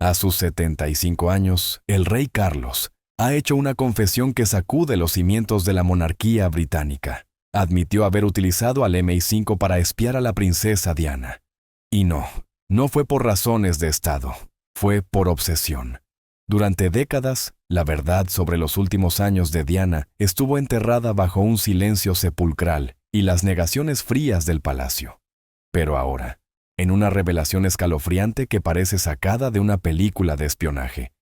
A sus 75 años, el rey Carlos ha hecho una confesión que sacude los cimientos de la monarquía británica. Admitió haber utilizado al MI5 para espiar a la princesa Diana. Y no fue por razones de Estado, fue por obsesión. Durante décadas, la verdad sobre los últimos años de Diana estuvo enterrada bajo un silencio sepulcral y las negaciones frías del palacio. Pero ahora, en una revelación escalofriante que parece sacada de una película de espionaje,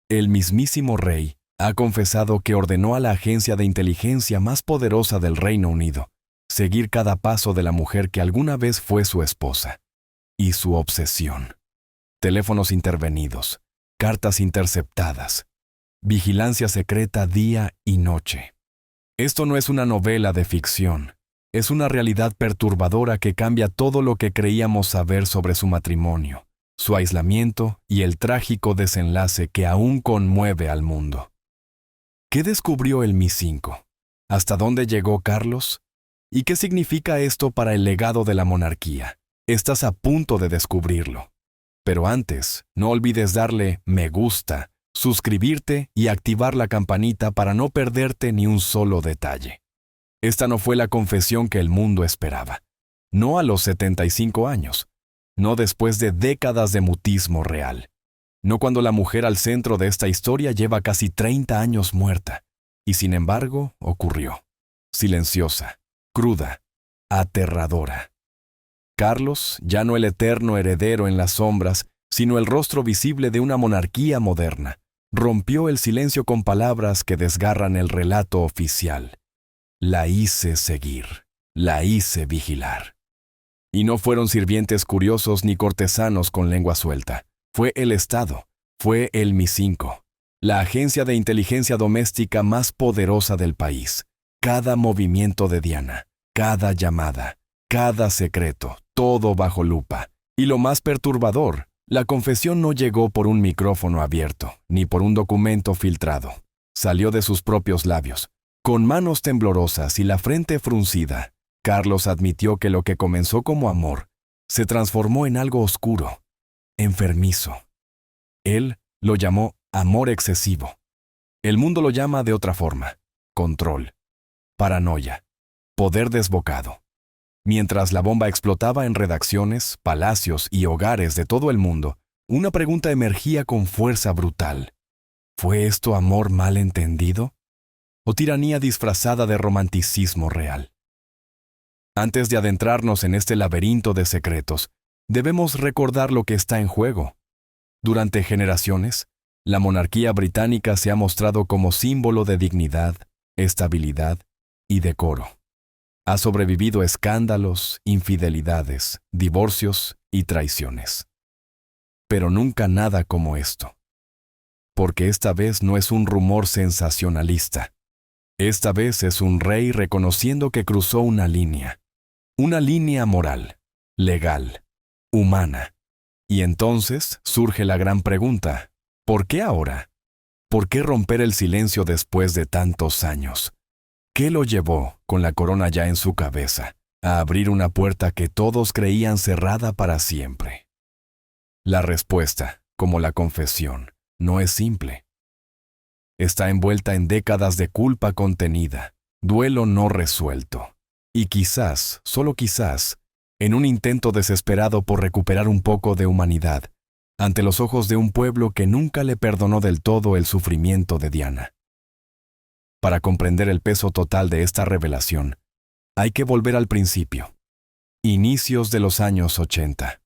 el mismísimo rey ha confesado que ordenó a la agencia de inteligencia más poderosa del Reino Unido seguir cada paso de la mujer que alguna vez fue su esposa. Y su obsesión. Teléfonos intervenidos, cartas interceptadas, vigilancia secreta día y noche. Esto no es una novela de ficción, es una realidad perturbadora que cambia todo lo que creíamos saber sobre su matrimonio, su aislamiento y el trágico desenlace que aún conmueve al mundo. ¿Qué descubrió el MI5? ¿Hasta dónde llegó Carlos? ¿Y qué significa esto para el legado de la monarquía? Estás a punto de descubrirlo. Pero antes, no olvides darle me gusta, suscribirte y activar la campanita para no perderte ni un solo detalle. Esta no fue la confesión que el mundo esperaba. No a los 75 años. No después de décadas de mutismo real. No cuando la mujer al centro de esta historia lleva casi 30 años muerta. Y sin embargo, ocurrió. Silenciosa, cruda, aterradora. Carlos, ya no el eterno heredero en las sombras, sino el rostro visible de una monarquía moderna, rompió el silencio con palabras que desgarran el relato oficial. La hice seguir, la hice vigilar. Y no fueron sirvientes curiosos ni cortesanos con lengua suelta. Fue el Estado, fue el MI5, la agencia de inteligencia doméstica más poderosa del país. Cada movimiento de Diana, cada llamada, cada secreto, todo bajo lupa. Y lo más perturbador, la confesión no llegó por un micrófono abierto, ni por un documento filtrado. Salió de sus propios labios. Con manos temblorosas y la frente fruncida, Carlos admitió que lo que comenzó como amor se transformó en algo oscuro, enfermizo. Él lo llamó amor excesivo. El mundo lo llama de otra forma: control, paranoia, poder desbocado. Mientras la bomba explotaba en redacciones, palacios y hogares de todo el mundo, una pregunta emergía con fuerza brutal. ¿Fue esto amor mal entendido? ¿O tiranía disfrazada de romanticismo real? Antes de adentrarnos en este laberinto de secretos, debemos recordar lo que está en juego. Durante generaciones, la monarquía británica se ha mostrado como símbolo de dignidad, estabilidad y decoro. Ha sobrevivido a escándalos, infidelidades, divorcios y traiciones. Pero nunca nada como esto. Porque esta vez no es un rumor sensacionalista. Esta vez es un rey reconociendo que cruzó una línea moral, legal, humana. Y entonces surge la gran pregunta: ¿por qué ahora? ¿Por qué romper el silencio después de tantos años? ¿Qué lo llevó, con la corona ya en su cabeza, a abrir una puerta que todos creían cerrada para siempre? La respuesta, como la confesión, no es simple. Está envuelta en décadas de culpa contenida, duelo no resuelto, y quizás, solo quizás, en un intento desesperado por recuperar un poco de humanidad, ante los ojos de un pueblo que nunca le perdonó del todo el sufrimiento de Diana. Para comprender el peso total de esta revelación, hay que volver al principio, inicios de los años 80.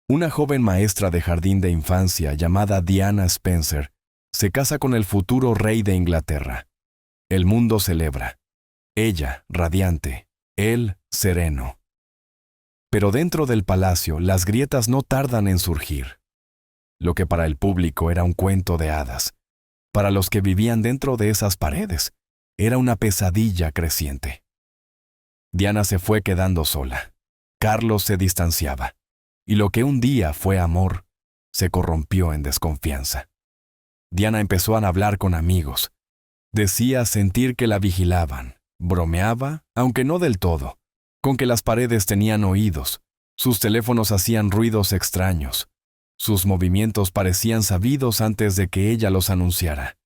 Una joven maestra de jardín de infancia llamada Diana Spencer se casa con el futuro rey de Inglaterra. El mundo celebra. Ella, radiante, él, sereno. Pero dentro del palacio, las grietas no tardan en surgir. Lo que para el público era un cuento de hadas, para los que vivían dentro de esas paredes, era una pesadilla creciente. Diana se fue quedando sola. Carlos se distanciaba. Y lo que un día fue amor, se corrompió en desconfianza. Diana empezó a hablar con amigos. Decía sentir que la vigilaban. Bromeaba, aunque no del todo, con que las paredes tenían oídos. Sus teléfonos hacían ruidos extraños. Sus movimientos parecían sabidos antes de que ella los anunciara.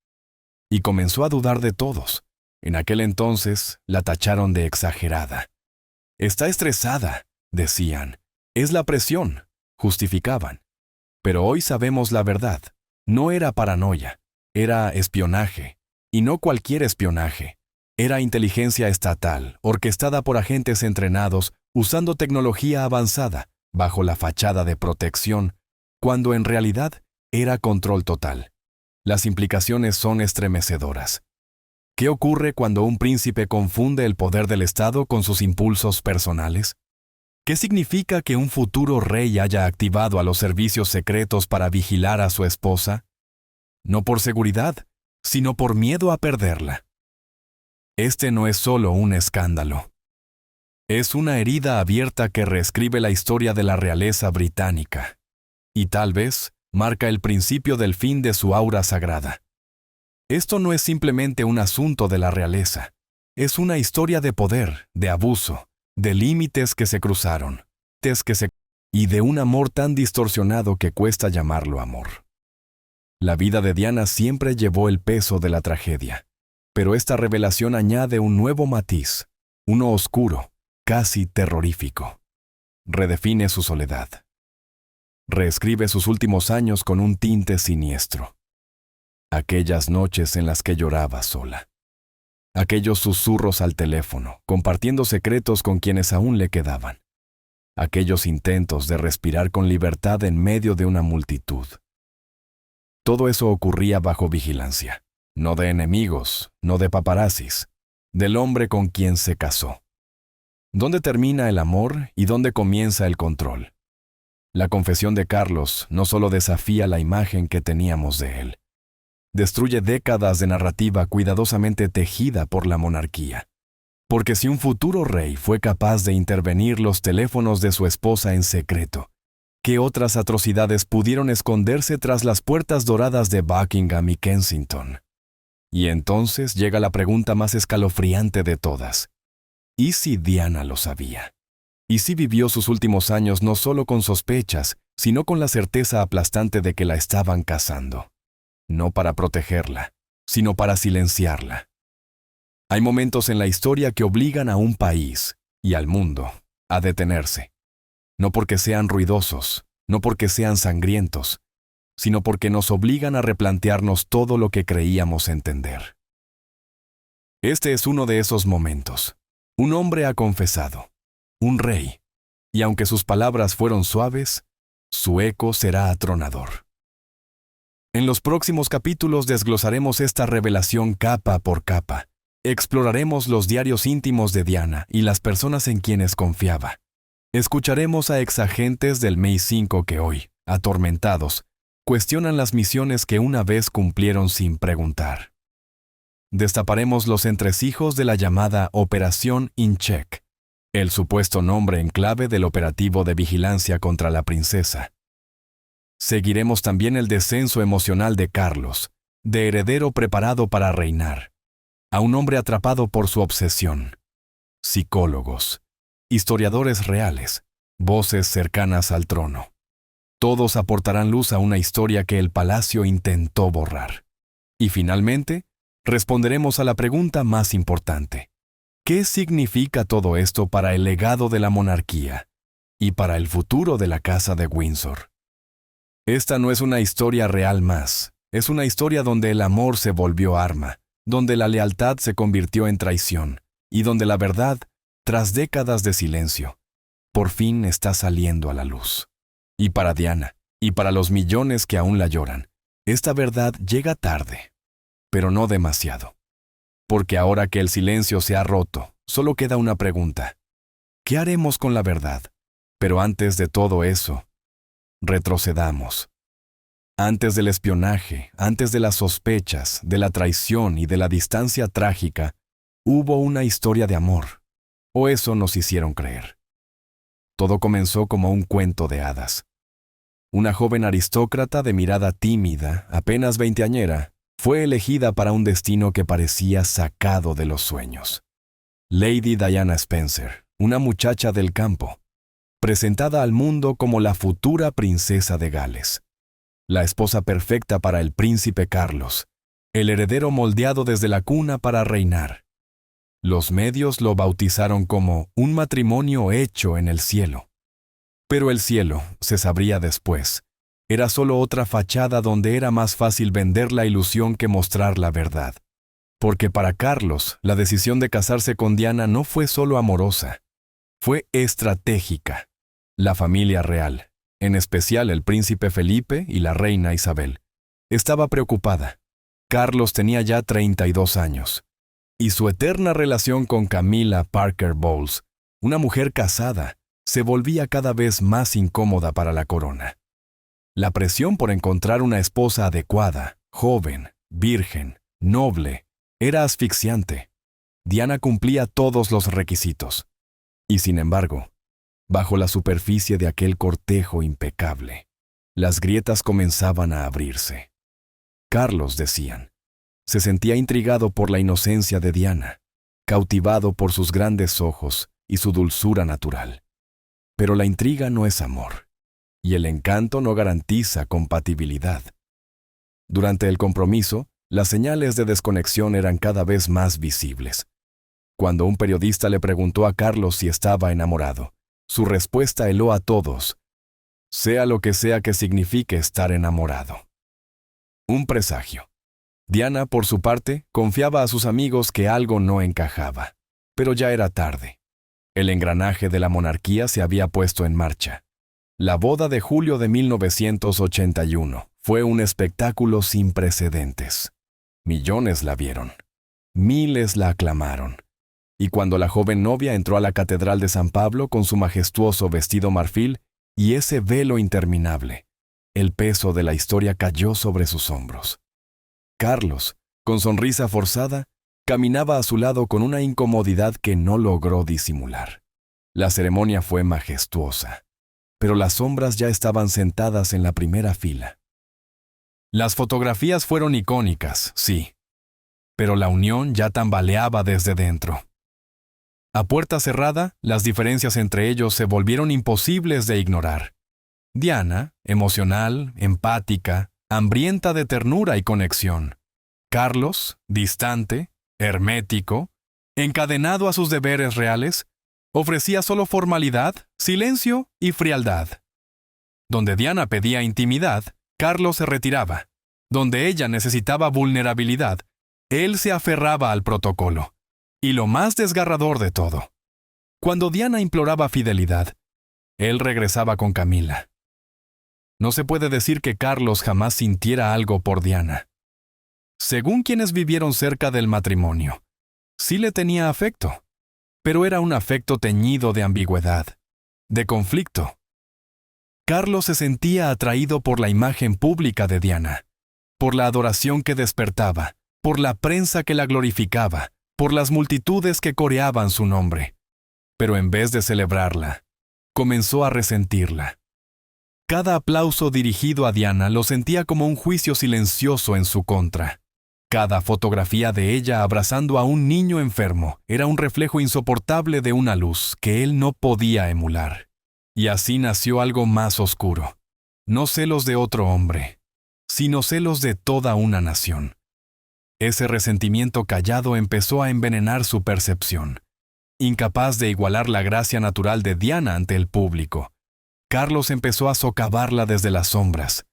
Y comenzó a dudar de todos. En aquel entonces la tacharon de exagerada. Está estresada, decían. Es la presión, justificaban. Pero hoy sabemos la verdad. No era paranoia, era espionaje. Y no cualquier espionaje. Era inteligencia estatal, orquestada por agentes entrenados, usando tecnología avanzada, bajo la fachada de protección, cuando en realidad era control total. Las implicaciones son estremecedoras. ¿Qué ocurre cuando un príncipe confunde el poder del Estado con sus impulsos personales? ¿Qué significa que un futuro rey haya activado a los servicios secretos para vigilar a su esposa? No por seguridad, sino por miedo a perderla. Este no es solo un escándalo. Es una herida abierta que reescribe la historia de la realeza británica. Y tal vez marca el principio del fin de su aura sagrada. Esto no es simplemente un asunto de la realeza. Es una historia de poder, de abuso, de límites que se cruzaron, y de un amor tan distorsionado que cuesta llamarlo amor. La vida de Diana siempre llevó el peso de la tragedia. Pero esta revelación añade un nuevo matiz, uno oscuro, casi terrorífico. Redefine su soledad. Reescribe sus últimos años con un tinte siniestro. Aquellas noches en las que lloraba sola. Aquellos susurros al teléfono, compartiendo secretos con quienes aún le quedaban. Aquellos intentos de respirar con libertad en medio de una multitud. Todo eso ocurría bajo vigilancia. No de enemigos, no de paparazzis, del hombre con quien se casó. ¿Dónde termina el amor y dónde comienza el control? La confesión de Carlos no solo desafía la imagen que teníamos de él, destruye décadas de narrativa cuidadosamente tejida por la monarquía. Porque si un futuro rey fue capaz de intervenir los teléfonos de su esposa en secreto, ¿qué otras atrocidades pudieron esconderse tras las puertas doradas de Buckingham y Kensington? Y entonces llega la pregunta más escalofriante de todas. ¿Y si Diana lo sabía? ¿Y si vivió sus últimos años no solo con sospechas, sino con la certeza aplastante de que la estaban cazando? No para protegerla, sino para silenciarla. Hay momentos en la historia que obligan a un país, y al mundo, a detenerse. No porque sean ruidosos, no porque sean sangrientos, sino porque nos obligan a replantearnos todo lo que creíamos entender. Este es uno de esos momentos. Un hombre ha confesado, un rey, y aunque sus palabras fueron suaves, su eco será atronador. En los próximos capítulos desglosaremos esta revelación capa por capa. Exploraremos los diarios íntimos de Diana y las personas en quienes confiaba. Escucharemos a exagentes del MI5 que hoy, atormentados, cuestionan las misiones que una vez cumplieron sin preguntar. Destaparemos los entresijos de la llamada Operación Incheck, el supuesto nombre en clave del operativo de vigilancia contra la princesa. Seguiremos también el descenso emocional de Carlos, de heredero preparado para reinar, a un hombre atrapado por su obsesión. Psicólogos, historiadores reales, voces cercanas al trono. Todos aportarán luz a una historia que el palacio intentó borrar. Y finalmente, responderemos a la pregunta más importante. ¿Qué significa todo esto para el legado de la monarquía y para el futuro de la Casa de Windsor? Esta no es una historia real más, es una historia donde el amor se volvió arma, donde la lealtad se convirtió en traición, y donde la verdad, tras décadas de silencio, por fin está saliendo a la luz. Y para Diana, y para los millones que aún la lloran, esta verdad llega tarde, pero no demasiado. Porque ahora que el silencio se ha roto, solo queda una pregunta. ¿Qué haremos con la verdad? Pero antes de todo eso, retrocedamos. Antes del espionaje, antes de las sospechas, de la traición y de la distancia trágica, hubo una historia de amor, o eso nos hicieron creer. Todo comenzó como un cuento de hadas. Una joven aristócrata de mirada tímida, apenas veinteañera, fue elegida para un destino que parecía sacado de los sueños. Lady Diana Spencer, una muchacha del campo, presentada al mundo como la futura princesa de Gales. la esposa perfecta para el príncipe Carlos, el heredero moldeado desde la cuna para reinar. Los medios lo bautizaron como un matrimonio hecho en el cielo. Pero el cielo, se sabría después, era solo otra fachada donde era más fácil vender la ilusión que mostrar la verdad. Porque para Carlos, la decisión de casarse con Diana no fue solo amorosa, fue estratégica. La familia real, en especial el príncipe Felipe y la reina Isabel, estaba preocupada. Carlos tenía ya 32 años, y su eterna relación con Camilla Parker Bowles, una mujer casada, se volvía cada vez más incómoda para la corona. La presión por encontrar una esposa adecuada, joven, virgen, noble, era asfixiante. Diana cumplía todos los requisitos. Y sin embargo, bajo la superficie de aquel cortejo impecable, las grietas comenzaban a abrirse. Carlos, decían, se sentía intrigado por la inocencia de Diana, cautivado por sus grandes ojos y su dulzura natural. Pero la intriga no es amor, y el encanto no garantiza compatibilidad. Durante el compromiso, las señales de desconexión eran cada vez más visibles. Cuando un periodista le preguntó a Carlos si estaba enamorado, su respuesta heló a todos, sea lo que sea que signifique estar enamorado. Un presagio. Diana, por su parte, confiaba a sus amigos que algo no encajaba, pero ya era tarde. El engranaje de la monarquía se había puesto en marcha. La boda de julio de 1981 fue un espectáculo sin precedentes. Millones la vieron. Miles la aclamaron. Y cuando la joven novia entró a la Catedral de San Pablo con su majestuoso vestido marfil y ese velo interminable, el peso de la historia cayó sobre sus hombros. Carlos, con sonrisa forzada, caminaba a su lado con una incomodidad que no logró disimular. La ceremonia fue majestuosa, pero las sombras ya estaban sentadas en la primera fila. Las fotografías fueron icónicas, sí, pero la unión ya tambaleaba desde dentro. A puerta cerrada, las diferencias entre ellos se volvieron imposibles de ignorar. Diana, emocional, empática, hambrienta de ternura y conexión. Carlos, distante, hermético, encadenado a sus deberes reales, ofrecía solo formalidad, silencio y frialdad. Donde Diana pedía intimidad, Carlos se retiraba. Donde ella necesitaba vulnerabilidad, él se aferraba al protocolo. Y lo más desgarrador de todo, cuando Diana imploraba fidelidad, él regresaba con Camilla. No se puede decir que Carlos jamás sintiera algo por Diana. Según quienes vivieron cerca del matrimonio, sí le tenía afecto, pero era un afecto teñido de ambigüedad, de conflicto. Carlos se sentía atraído por la imagen pública de Diana, por la adoración que despertaba, por la prensa que la glorificaba, por las multitudes que coreaban su nombre. Pero en vez de celebrarla, comenzó a resentirla. Cada aplauso dirigido a Diana lo sentía como un juicio silencioso en su contra. Cada fotografía de ella abrazando a un niño enfermo era un reflejo insoportable de una luz que él no podía emular. Y así nació algo más oscuro. No celos de otro hombre, sino celos de toda una nación. Ese resentimiento callado empezó a envenenar su percepción. Incapaz de igualar la gracia natural de Diana ante el público, Carlos empezó a socavarla desde las sombras.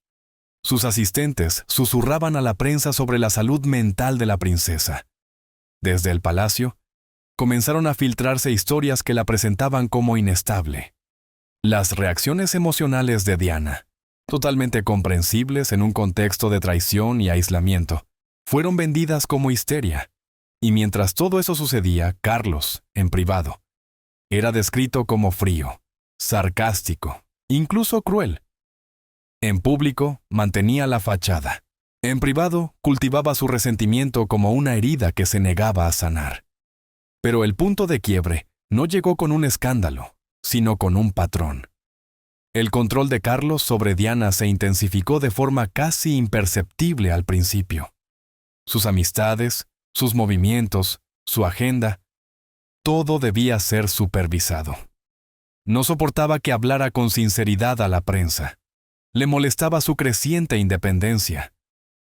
Sus asistentes susurraban a la prensa sobre la salud mental de la princesa. Desde el palacio, comenzaron a filtrarse historias que la presentaban como inestable. Las reacciones emocionales de Diana, totalmente comprensibles en un contexto de traición y aislamiento, fueron vendidas como histeria. Y mientras todo eso sucedía, Carlos, en privado, era descrito como frío, sarcástico, incluso cruel. En público, mantenía la fachada. En privado, cultivaba su resentimiento como una herida que se negaba a sanar. Pero el punto de quiebre no llegó con un escándalo, sino con un patrón. El control de Carlos sobre Diana se intensificó de forma casi imperceptible al principio. Sus amistades, sus movimientos, su agenda, todo debía ser supervisado. No soportaba que hablara con sinceridad a la prensa. Le molestaba su creciente independencia.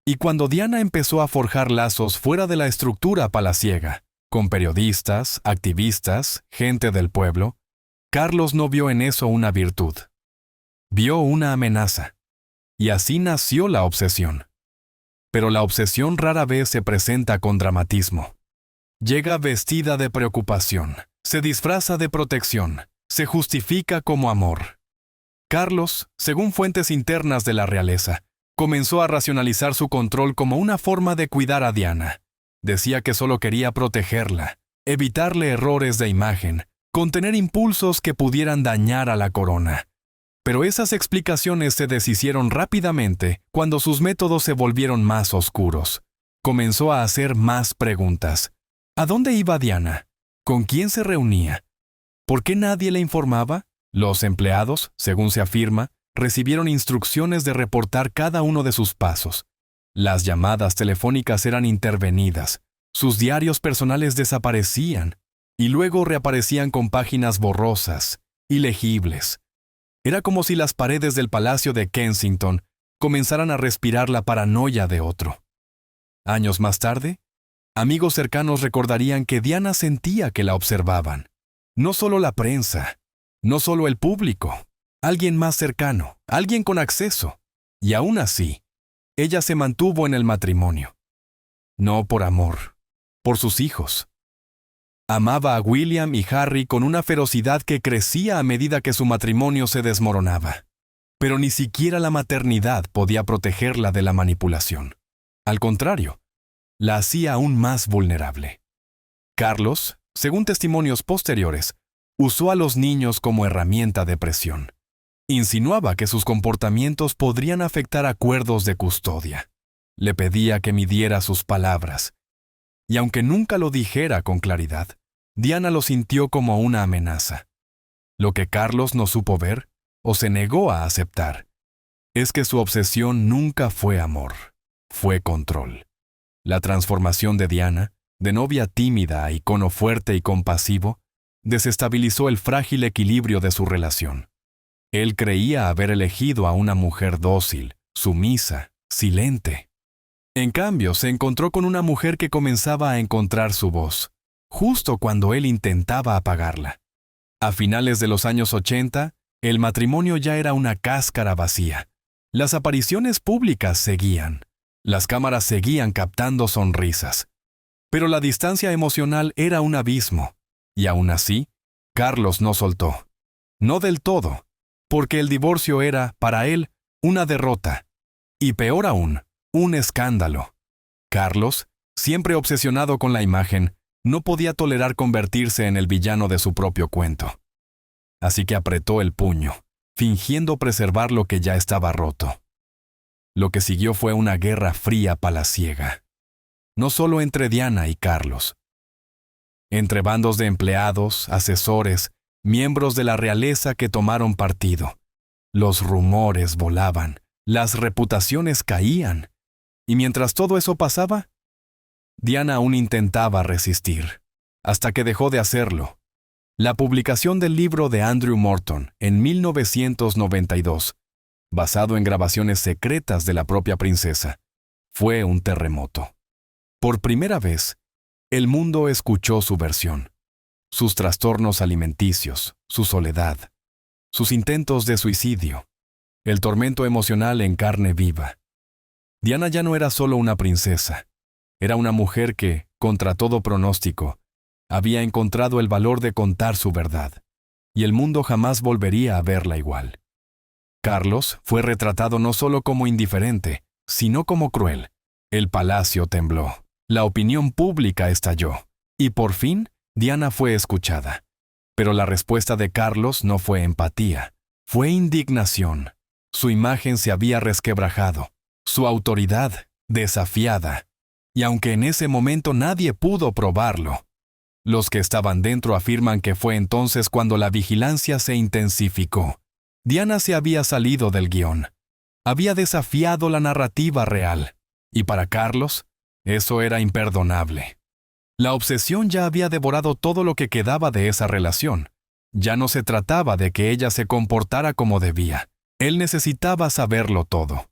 Y cuando Diana empezó a forjar lazos fuera de la estructura palaciega, con periodistas, activistas, gente del pueblo, Carlos no vio en eso una virtud. Vio una amenaza. Y así nació la obsesión. Pero la obsesión rara vez se presenta con dramatismo. Llega vestida de preocupación, se disfraza de protección, se justifica como amor. Carlos, según fuentes internas de la realeza, comenzó a racionalizar su control como una forma de cuidar a Diana. Decía que solo quería protegerla, evitarle errores de imagen, contener impulsos que pudieran dañar a la corona. Pero esas explicaciones se deshicieron rápidamente cuando sus métodos se volvieron más oscuros. Comenzó a hacer más preguntas. ¿A dónde iba Diana? ¿Con quién se reunía? ¿Por qué nadie le informaba? Los empleados, según se afirma, recibieron instrucciones de reportar cada uno de sus pasos. Las llamadas telefónicas eran intervenidas, sus diarios personales desaparecían y luego reaparecían con páginas borrosas, ilegibles. Era como si las paredes del Palacio de Kensington comenzaran a respirar la paranoia de otro. Años más tarde, amigos cercanos recordarían que Diana sentía que la observaban. No solo la prensa, no solo el público, alguien más cercano, alguien con acceso. Y aún así, ella se mantuvo en el matrimonio. No por amor, por sus hijos. Amaba a William y Harry con una ferocidad que crecía a medida que su matrimonio se desmoronaba. Pero ni siquiera la maternidad podía protegerla de la manipulación. Al contrario, la hacía aún más vulnerable. Carlos, según testimonios posteriores, usó a los niños como herramienta de presión. Insinuaba que sus comportamientos podrían afectar acuerdos de custodia. Le pedía que midiera sus palabras. Y aunque nunca lo dijera con claridad, Diana lo sintió como una amenaza. Lo que Carlos no supo ver, o se negó a aceptar, es que su obsesión nunca fue amor, fue control. La transformación de Diana, de novia tímida a icono fuerte y compasivo, desestabilizó el frágil equilibrio de su relación. Él creía haber elegido a una mujer dócil, sumisa, silente. En cambio, se encontró con una mujer que comenzaba a encontrar su voz, justo cuando él intentaba apagarla. A finales de los años 80, el matrimonio ya era una cáscara vacía. Las apariciones públicas seguían. Las cámaras seguían captando sonrisas. Pero la distancia emocional era un abismo. Y aún así, Carlos no soltó. No del todo, porque el divorcio era, para él, una derrota. Y peor aún, un escándalo. Carlos, siempre obsesionado con la imagen, no podía tolerar convertirse en el villano de su propio cuento. Así que apretó el puño, fingiendo preservar lo que ya estaba roto. Lo que siguió fue una guerra fría palaciega. No solo entre Diana y Carlos. Entre bandos de empleados, asesores, miembros de la realeza que tomaron partido. Los rumores volaban, las reputaciones caían. Y mientras todo eso pasaba, Diana aún intentaba resistir, hasta que dejó de hacerlo. La publicación del libro de Andrew Morton en 1992, basado en grabaciones secretas de la propia princesa, fue un terremoto. Por primera vez, el mundo escuchó su versión, sus trastornos alimenticios, su soledad, sus intentos de suicidio, el tormento emocional en carne viva. Diana ya no era solo una princesa. Era una mujer que, contra todo pronóstico, había encontrado el valor de contar su verdad, y el mundo jamás volvería a verla igual. Carlos fue retratado no solo como indiferente, sino como cruel. El palacio tembló, la opinión pública estalló, y por fin Diana fue escuchada. Pero la respuesta de Carlos no fue empatía, fue indignación. Su imagen se había resquebrajado, su autoridad desafiada. Y aunque en ese momento nadie pudo probarlo, los que estaban dentro afirman que fue entonces cuando la vigilancia se intensificó. Diana se había salido del guión. Había desafiado la narrativa real. Y para Carlos, eso era imperdonable. La obsesión ya había devorado todo lo que quedaba de esa relación. Ya no se trataba de que ella se comportara como debía. Él necesitaba saberlo todo.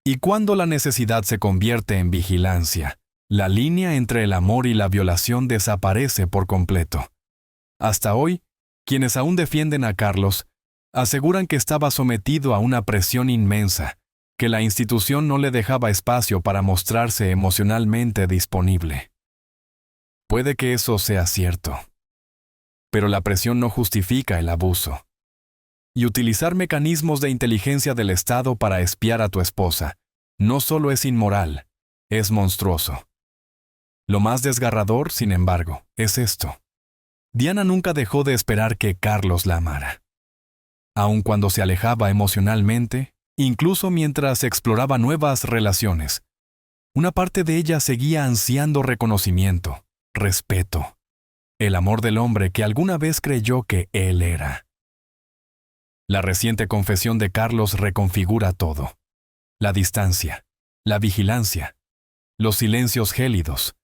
Y cuando la necesidad se convierte en vigilancia, la línea entre el amor y la violación desaparece por completo. Hasta hoy, quienes aún defienden a Carlos aseguran que estaba sometido a una presión inmensa, que la institución no le dejaba espacio para mostrarse emocionalmente disponible. Puede que eso sea cierto, pero la presión no justifica el abuso. Y utilizar mecanismos de inteligencia del Estado para espiar a tu esposa no solo es inmoral, es monstruoso. Lo más desgarrador, sin embargo, es esto. Diana nunca dejó de esperar que Carlos la amara. Aun cuando se alejaba emocionalmente, incluso mientras exploraba nuevas relaciones, una parte de ella seguía ansiando reconocimiento, respeto, el amor del hombre que alguna vez creyó que él era. La reciente confesión de Carlos reconfigura todo. La distancia, la vigilancia, los silencios gélidos,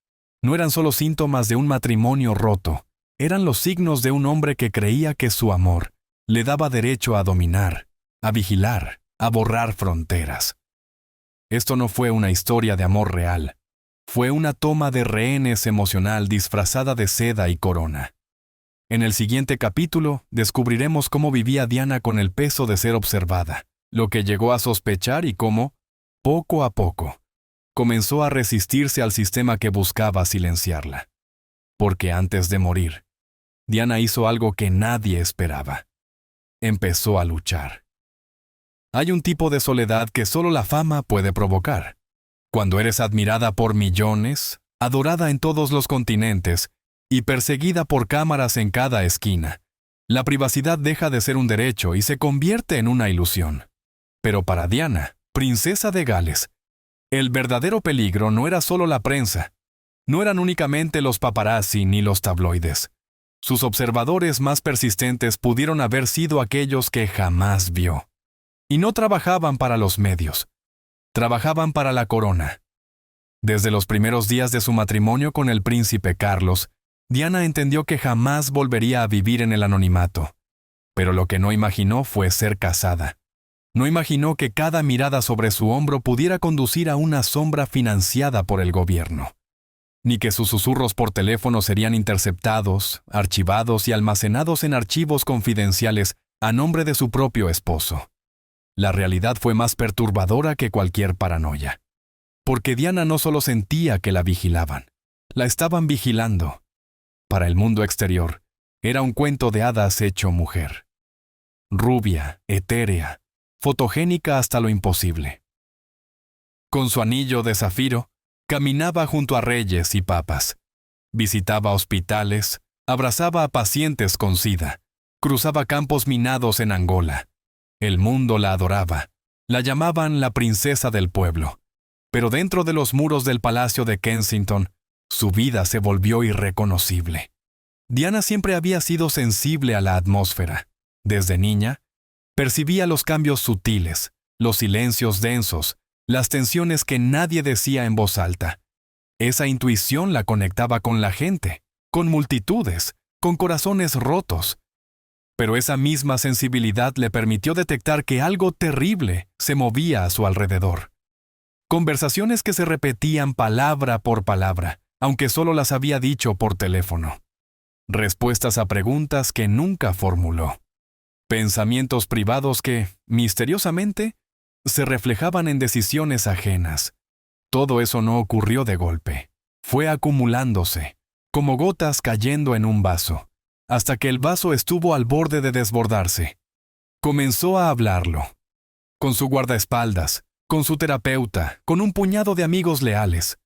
no eran solo síntomas de un matrimonio roto, eran los signos de un hombre que creía que su amor le daba derecho a dominar, a vigilar, a borrar fronteras. Esto no fue una historia de amor real, fue una toma de rehenes emocional disfrazada de seda y corona. En el siguiente capítulo descubriremos cómo vivía Diana con el peso de ser observada, lo que llegó a sospechar y cómo, poco a poco, comenzó a resistirse al sistema que buscaba silenciarla. Porque antes de morir, Diana hizo algo que nadie esperaba. Empezó a luchar. Hay un tipo de soledad que solo la fama puede provocar. Cuando eres admirada por millones, adorada en todos los continentes y perseguida por cámaras en cada esquina, la privacidad deja de ser un derecho y se convierte en una ilusión. Pero para Diana, princesa de Gales, el verdadero peligro no era solo la prensa, no eran únicamente los paparazzi ni los tabloides. Sus observadores más persistentes pudieron haber sido aquellos que jamás vio. Y no trabajaban para los medios, trabajaban para la corona. Desde los primeros días de su matrimonio con el príncipe Carlos, Diana entendió que jamás volvería a vivir en el anonimato. Pero lo que no imaginó fue ser casada. No imaginó que cada mirada sobre su hombro pudiera conducir a una sombra financiada por el gobierno. Ni que sus susurros por teléfono serían interceptados, archivados y almacenados en archivos confidenciales a nombre de su propio esposo. La realidad fue más perturbadora que cualquier paranoia. Porque Diana no solo sentía que la vigilaban, la estaban vigilando. Para el mundo exterior, era un cuento de hadas hecho mujer. Rubia, etérea, fotogénica hasta lo imposible. Con su anillo de zafiro, caminaba junto a reyes y papas. Visitaba hospitales, abrazaba a pacientes con SIDA, cruzaba campos minados en Angola. El mundo la adoraba. La llamaban la princesa del pueblo. Pero dentro de los muros del Palacio de Kensington, su vida se volvió irreconocible. Diana siempre había sido sensible a la atmósfera. Desde niña, percibía los cambios sutiles, los silencios densos, las tensiones que nadie decía en voz alta. Esa intuición la conectaba con la gente, con multitudes, con corazones rotos. Pero esa misma sensibilidad le permitió detectar que algo terrible se movía a su alrededor. Conversaciones que se repetían palabra por palabra, aunque solo las había dicho por teléfono. Respuestas a preguntas que nunca formuló. Pensamientos privados que, misteriosamente, se reflejaban en decisiones ajenas. Todo eso no ocurrió de golpe. Fue acumulándose, como gotas cayendo en un vaso, hasta que el vaso estuvo al borde de desbordarse. Comenzó a hablarlo. Con su guardaespaldas, con su terapeuta, con un puñado de amigos leales.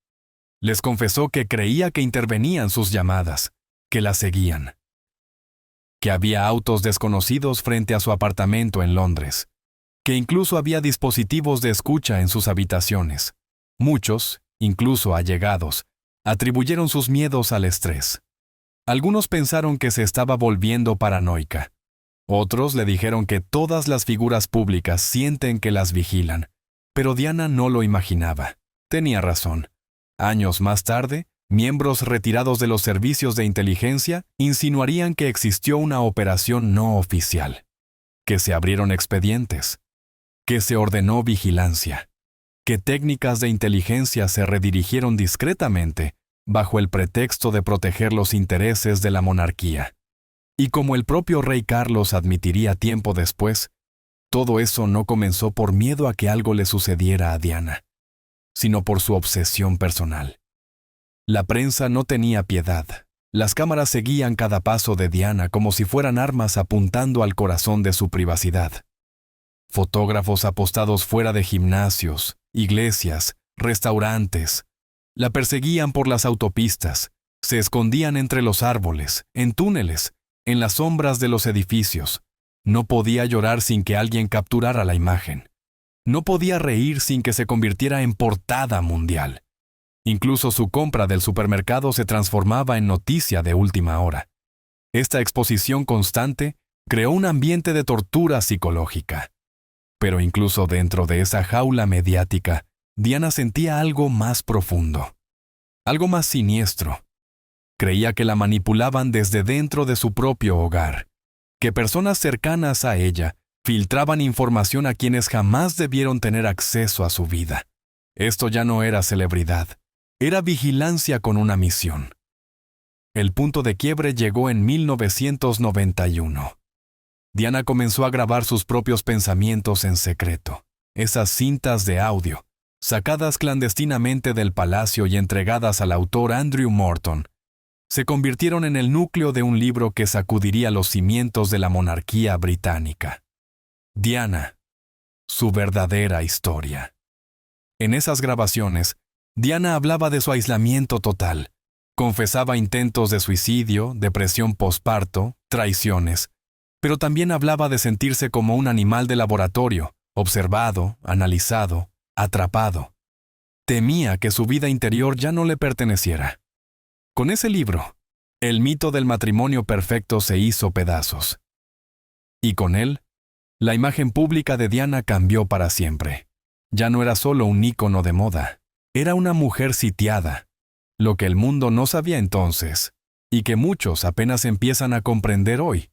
Les confesó que creía que intervenían sus llamadas, que la seguían. Que había autos desconocidos frente a su apartamento en Londres. Que incluso había dispositivos de escucha en sus habitaciones. Muchos, incluso allegados, atribuyeron sus miedos al estrés. Algunos pensaron que se estaba volviendo paranoica. Otros le dijeron que todas las figuras públicas sienten que las vigilan. Pero Diana no lo imaginaba. Tenía razón. Años más tarde, miembros retirados de los servicios de inteligencia insinuarían que existió una operación no oficial. Que se abrieron expedientes. que se ordenó vigilancia, que técnicas de inteligencia se redirigieron discretamente bajo el pretexto de proteger los intereses de la monarquía. Y como el propio rey Carlos admitiría tiempo después, todo eso no comenzó por miedo a que algo le sucediera a Diana, sino por su obsesión personal. La prensa no tenía piedad. Las cámaras seguían cada paso de Diana como si fueran armas apuntando al corazón de su privacidad. Fotógrafos apostados fuera de gimnasios, iglesias, restaurantes, la perseguían por las autopistas, se escondían entre los árboles, en túneles, en las sombras de los edificios. No podía llorar sin que alguien capturara la imagen. No podía reír sin que se convirtiera en portada mundial. Incluso su compra del supermercado se transformaba en noticia de última hora. Esta exposición constante creó un ambiente de tortura psicológica. Pero incluso dentro de esa jaula mediática, Diana sentía algo más profundo, algo más siniestro. Creía que la manipulaban desde dentro de su propio hogar, que personas cercanas a ella filtraban información a quienes jamás debieron tener acceso a su vida. Esto ya no era celebridad, era vigilancia con una misión. El punto de quiebre llegó en 1991. Diana comenzó a grabar sus propios pensamientos en secreto. Esas cintas de audio, sacadas clandestinamente del palacio y entregadas al autor Andrew Morton, se convirtieron en el núcleo de un libro que sacudiría los cimientos de la monarquía británica. Diana, su verdadera historia. En esas grabaciones, Diana hablaba de su aislamiento total, confesaba intentos de suicidio, depresión posparto, traiciones, pero también hablaba de sentirse como un animal de laboratorio, observado, analizado, atrapado. Temía que su vida interior ya no le perteneciera. Con ese libro, el mito del matrimonio perfecto se hizo pedazos. Y con él, la imagen pública de Diana cambió para siempre. Ya no era solo un ícono de moda, era una mujer sitiada, lo que el mundo no sabía entonces, y que muchos apenas empiezan a comprender hoy,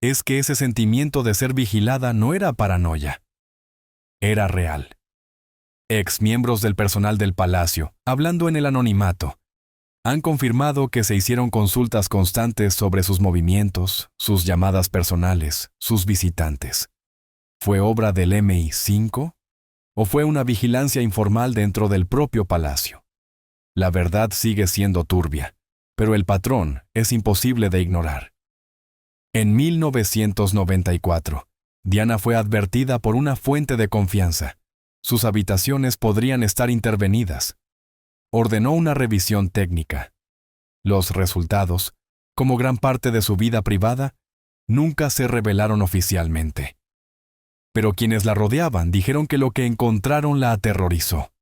es que ese sentimiento de ser vigilada no era paranoia, era real. Exmiembros del personal del palacio, hablando en el anonimato, han confirmado que se hicieron consultas constantes sobre sus movimientos, sus llamadas personales, sus visitantes. ¿Fue obra del MI5? ¿O fue una vigilancia informal dentro del propio palacio? La verdad sigue siendo turbia, pero el patrón es imposible de ignorar. En 1994, Diana fue advertida por una fuente de confianza. Sus habitaciones podrían estar intervenidas. Ordenó una revisión técnica. Los resultados, como gran parte de su vida privada, nunca se revelaron oficialmente. Pero quienes la rodeaban dijeron que lo que encontraron la aterrorizó.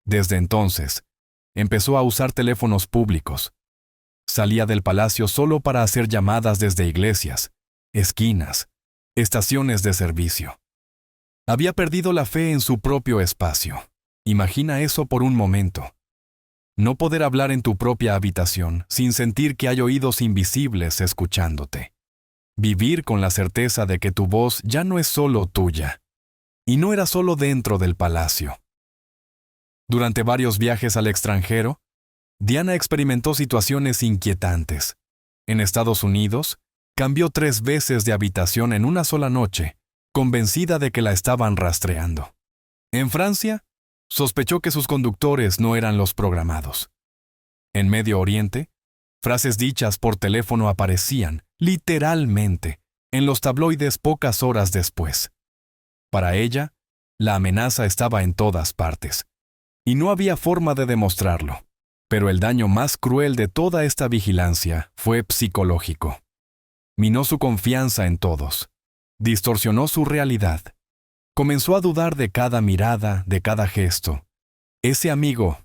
Desde entonces, empezó a usar teléfonos públicos. Salía del palacio solo para hacer llamadas desde iglesias, esquinas, estaciones de servicio. Había perdido la fe en su propio espacio. Imagina eso por un momento. No poder hablar en tu propia habitación sin sentir que hay oídos invisibles escuchándote. Vivir con la certeza de que tu voz ya no es solo tuya. Y no era solo dentro del palacio. Durante varios viajes al extranjero, Diana experimentó situaciones inquietantes. En Estados Unidos, cambió 3 veces de habitación en una sola noche, convencida de que la estaban rastreando. En Francia, sospechó que sus conductores no eran los programados. En Medio Oriente, frases dichas por teléfono aparecían, literalmente, en los tabloides pocas horas después. Para ella, la amenaza estaba en todas partes, y no había forma de demostrarlo. Pero el daño más cruel de toda esta vigilancia fue psicológico. Minó su confianza en todos. Distorsionó su realidad. Comenzó a dudar de cada mirada, de cada gesto. Ese amigo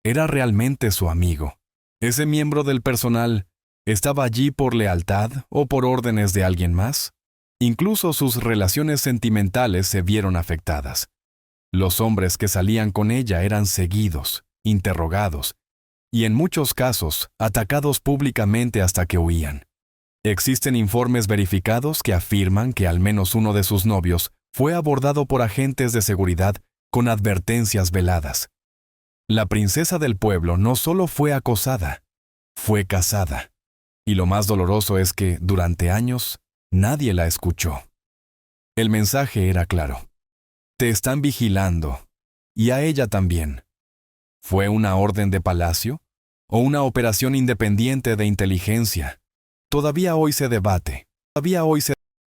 era realmente su amigo. Ese miembro del personal estaba allí por lealtad o por órdenes de alguien más. Incluso sus relaciones sentimentales se vieron afectadas. Los hombres que salían con ella eran seguidos, interrogados, y en muchos casos atacados públicamente hasta que huían. Existen informes verificados que afirman que al menos uno de sus novios fue abordado por agentes de seguridad con advertencias veladas. La princesa del pueblo no solo fue acosada, fue casada. Y lo más doloroso es que, durante años, nadie la escuchó. El mensaje era claro. Te están vigilando, y a ella también. ¿Fue una orden de palacio o una operación independiente de inteligencia? Todavía hoy se debate.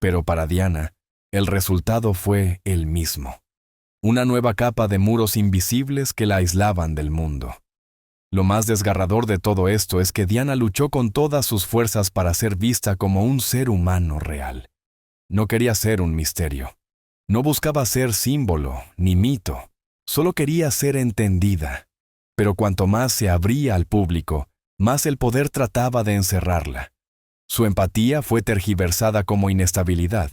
Pero para Diana, el resultado fue el mismo. Una nueva capa de muros invisibles que la aislaban del mundo. Lo más desgarrador de todo esto es que Diana luchó con todas sus fuerzas para ser vista como un ser humano real. No quería ser un misterio. No buscaba ser símbolo ni mito. Solo quería ser entendida. Pero cuanto más se abría al público, más el poder trataba de encerrarla. Su empatía fue tergiversada como inestabilidad.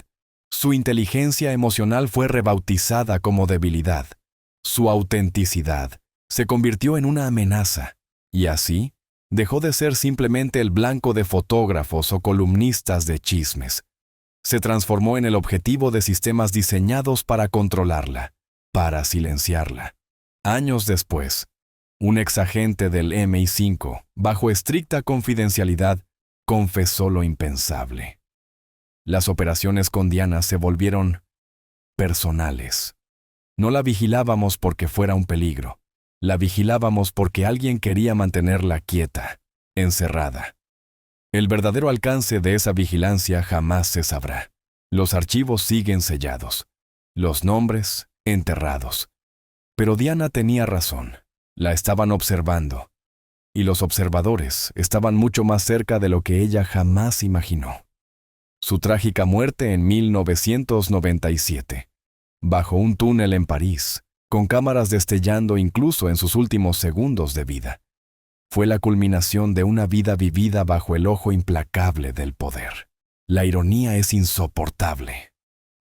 Su inteligencia emocional fue rebautizada como debilidad. Su autenticidad se convirtió en una amenaza, y así dejó de ser simplemente el blanco de fotógrafos o columnistas de chismes. Se transformó en el objetivo de sistemas diseñados para controlarla, para silenciarla. Años después, un exagente del MI5, bajo estricta confidencialidad, confesó lo impensable. Las operaciones con Diana se volvieron personales. No la vigilábamos porque fuera un peligro. La vigilábamos porque alguien quería mantenerla quieta, encerrada. El verdadero alcance de esa vigilancia jamás se sabrá. Los archivos siguen sellados. Los nombres, enterrados. Pero Diana tenía razón. La estaban observando. Y los observadores estaban mucho más cerca de lo que ella jamás imaginó. Su trágica muerte en 1997, bajo un túnel en París, con cámaras destellando incluso en sus últimos segundos de vida, fue la culminación de una vida vivida bajo el ojo implacable del poder. La ironía es insoportable.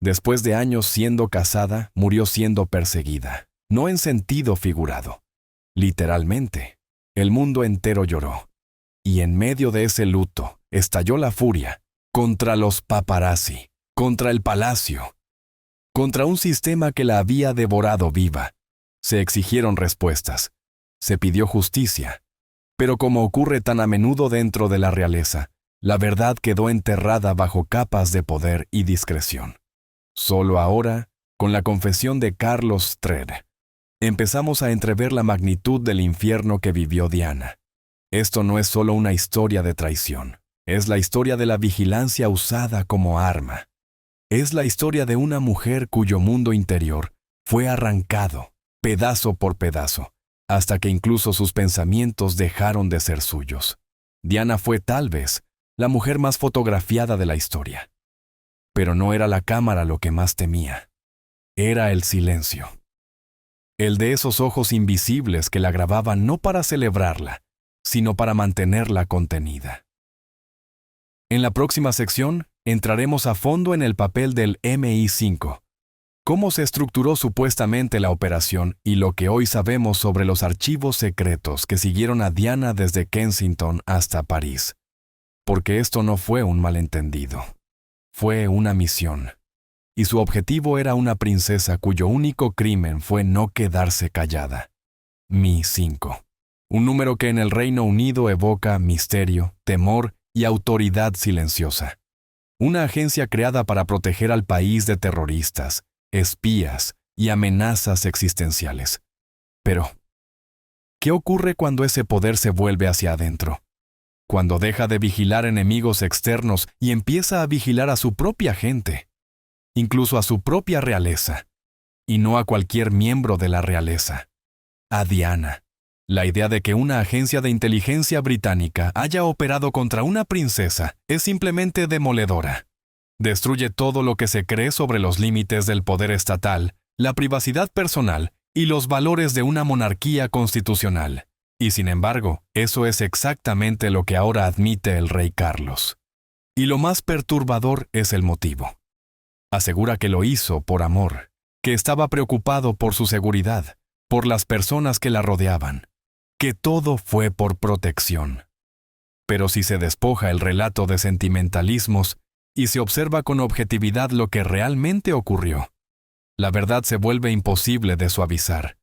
Después de años siendo casada, murió siendo perseguida, no en sentido figurado. Literalmente, el mundo entero lloró. Y en medio de ese luto, estalló la furia contra los paparazzi, contra el palacio, contra un sistema que la había devorado viva. Se exigieron respuestas, se pidió justicia, pero como ocurre tan a menudo dentro de la realeza, la verdad quedó enterrada bajo capas de poder y discreción. Solo ahora, con la confesión de Carlos Strehd, empezamos a entrever la magnitud del infierno que vivió Diana. Esto no es solo una historia de traición, es la historia de la vigilancia usada como arma. Es la historia de una mujer cuyo mundo interior fue arrancado, pedazo por pedazo, hasta que incluso sus pensamientos dejaron de ser suyos. Diana fue tal vez la mujer más fotografiada de la historia. Pero no era la cámara lo que más temía. Era el silencio. El de esos ojos invisibles que la grababan no para celebrarla, sino para mantenerla contenida. En la próxima sección, entraremos a fondo en el papel del MI5, cómo se estructuró supuestamente la operación y lo que hoy sabemos sobre los archivos secretos que siguieron a Diana desde Kensington hasta París. Porque esto no fue un malentendido, fue una misión. Y su objetivo era una princesa cuyo único crimen fue no quedarse callada. Mi-5. Un número que en el Reino Unido evoca misterio, temor y autoridad silenciosa. Una agencia creada para proteger al país de terroristas, espías y amenazas existenciales. Pero, ¿qué ocurre cuando ese poder se vuelve hacia adentro? Cuando deja de vigilar enemigos externos y empieza a vigilar a su propia gente, incluso a su propia realeza, y no a cualquier miembro de la realeza. A Diana. La idea de que una agencia de inteligencia británica haya operado contra una princesa es simplemente demoledora. Destruye todo lo que se cree sobre los límites del poder estatal, la privacidad personal y los valores de una monarquía constitucional. Y sin embargo, eso es exactamente lo que ahora admite el rey Carlos. Y lo más perturbador es el motivo. Asegura que lo hizo por amor, que estaba preocupado por su seguridad, por las personas que la rodeaban, que todo fue por protección. Pero si se despoja el relato de sentimentalismos y se observa con objetividad lo que realmente ocurrió, la verdad se vuelve imposible de suavizar.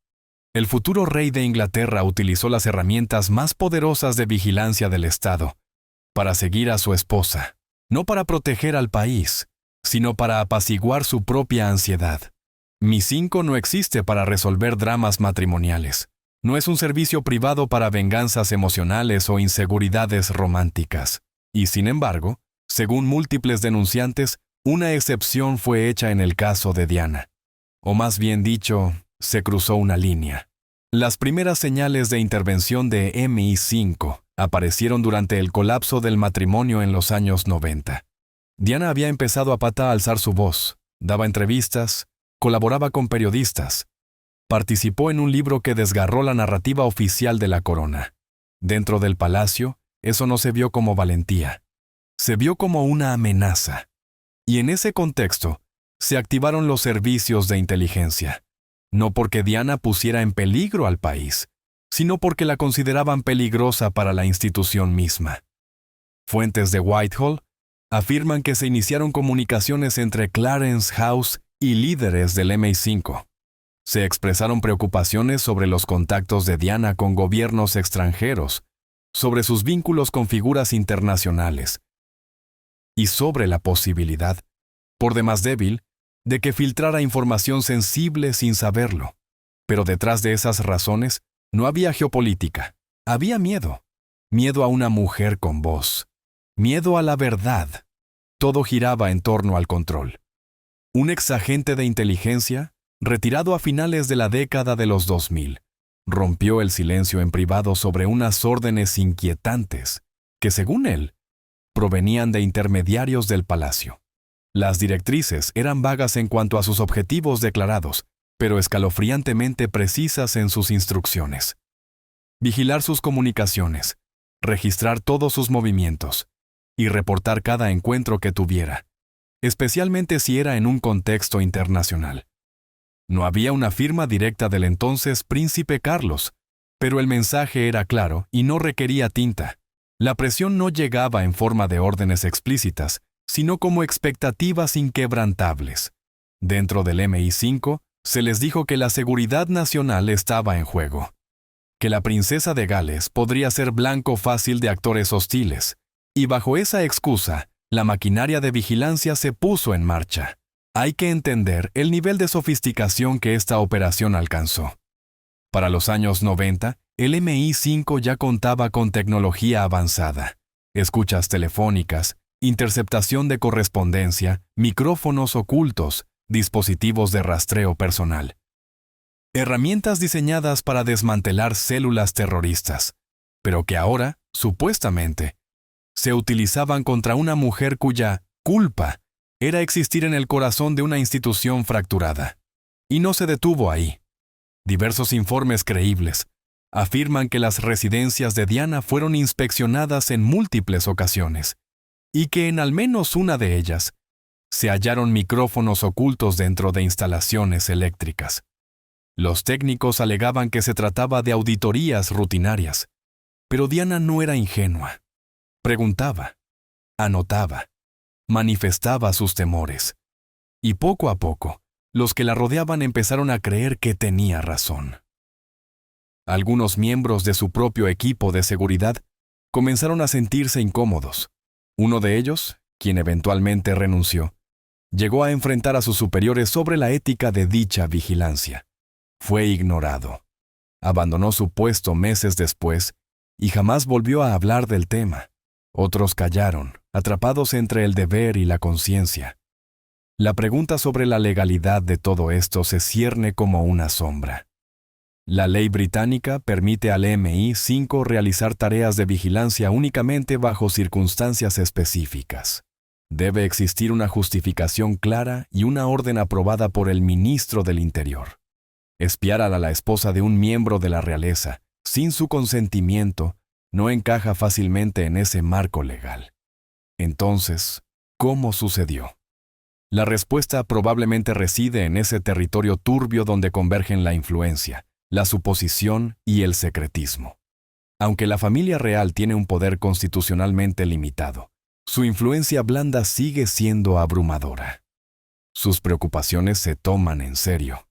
El futuro rey de Inglaterra utilizó las herramientas más poderosas de vigilancia del Estado para seguir a su esposa, no para proteger al país, sino para apaciguar su propia ansiedad. Mi5 no existe para resolver dramas matrimoniales. No es un servicio privado para venganzas emocionales o inseguridades románticas. Y sin embargo, según múltiples denunciantes, una excepción fue hecha en el caso de Diana. O más bien dicho, se cruzó una línea. Las primeras señales de intervención de MI5 aparecieron durante el colapso del matrimonio en los años 90. Diana había empezado a alzar su voz, daba entrevistas, colaboraba con periodistas, participó en un libro que desgarró la narrativa oficial de la corona. Dentro del palacio, eso no se vio como valentía, se vio como una amenaza. Y en ese contexto, se activaron los servicios de inteligencia, no porque Diana pusiera en peligro al país, sino porque la consideraban peligrosa para la institución misma. Fuentes de Whitehall afirman que se iniciaron comunicaciones entre Clarence House y líderes del MI5. Se expresaron preocupaciones sobre los contactos de Diana con gobiernos extranjeros, sobre sus vínculos con figuras internacionales, y sobre la posibilidad, por demás débil, de que filtrara información sensible sin saberlo. Pero detrás de esas razones no había geopolítica, había miedo. Miedo a una mujer con voz. Miedo a la verdad. Todo giraba en torno al control. Un exagente de inteligencia, retirado a finales de la década de los 2000, rompió el silencio en privado sobre unas órdenes inquietantes que, según él, provenían de intermediarios del palacio. Las directrices eran vagas en cuanto a sus objetivos declarados, pero escalofriantemente precisas en sus instrucciones. Vigilar sus comunicaciones, registrar todos sus movimientos y reportar cada encuentro que tuviera, especialmente si era en un contexto internacional. No había una firma directa del entonces príncipe Carlos, pero el mensaje era claro y no requería tinta. La presión no llegaba en forma de órdenes explícitas, sino como expectativas inquebrantables. Dentro del MI5, se les dijo que la seguridad nacional estaba en juego, que la princesa de Gales podría ser blanco fácil de actores hostiles, y bajo esa excusa, la maquinaria de vigilancia se puso en marcha. Hay que entender el nivel de sofisticación que esta operación alcanzó. Para los años 90, el MI5 ya contaba con tecnología avanzada, escuchas telefónicas, interceptación de correspondencia, micrófonos ocultos, dispositivos de rastreo personal. Herramientas diseñadas para desmantelar células terroristas, pero que ahora, supuestamente, se utilizaban contra una mujer cuya culpa era existir en el corazón de una institución fracturada. Y no se detuvo ahí. Diversos informes creíbles afirman que las residencias de Diana fueron inspeccionadas en múltiples ocasiones, y que en al menos una de ellas se hallaron micrófonos ocultos dentro de instalaciones eléctricas. Los técnicos alegaban que se trataba de auditorías rutinarias, pero Diana no era ingenua. Preguntaba, anotaba, manifestaba sus temores, y poco a poco, los que la rodeaban empezaron a creer que tenía razón. Algunos miembros de su propio equipo de seguridad comenzaron a sentirse incómodos. Uno de ellos, quien eventualmente renunció, llegó a enfrentar a sus superiores sobre la ética de dicha vigilancia. Fue ignorado. Abandonó su puesto meses después y jamás volvió a hablar del tema. Otros callaron, atrapados entre el deber y la conciencia. La pregunta sobre la legalidad de todo esto se cierne como una sombra. La ley británica permite al MI5 realizar tareas de vigilancia únicamente bajo circunstancias específicas. Debe existir una justificación clara y una orden aprobada por el ministro del Interior. Espiar a la esposa de un miembro de la realeza, sin su consentimiento, no encaja fácilmente en ese marco legal. Entonces, ¿cómo sucedió? La respuesta probablemente reside en ese territorio turbio donde convergen la influencia, la suposición y el secretismo. Aunque la familia real tiene un poder constitucionalmente limitado, su influencia blanda sigue siendo abrumadora. Sus preocupaciones se toman en serio.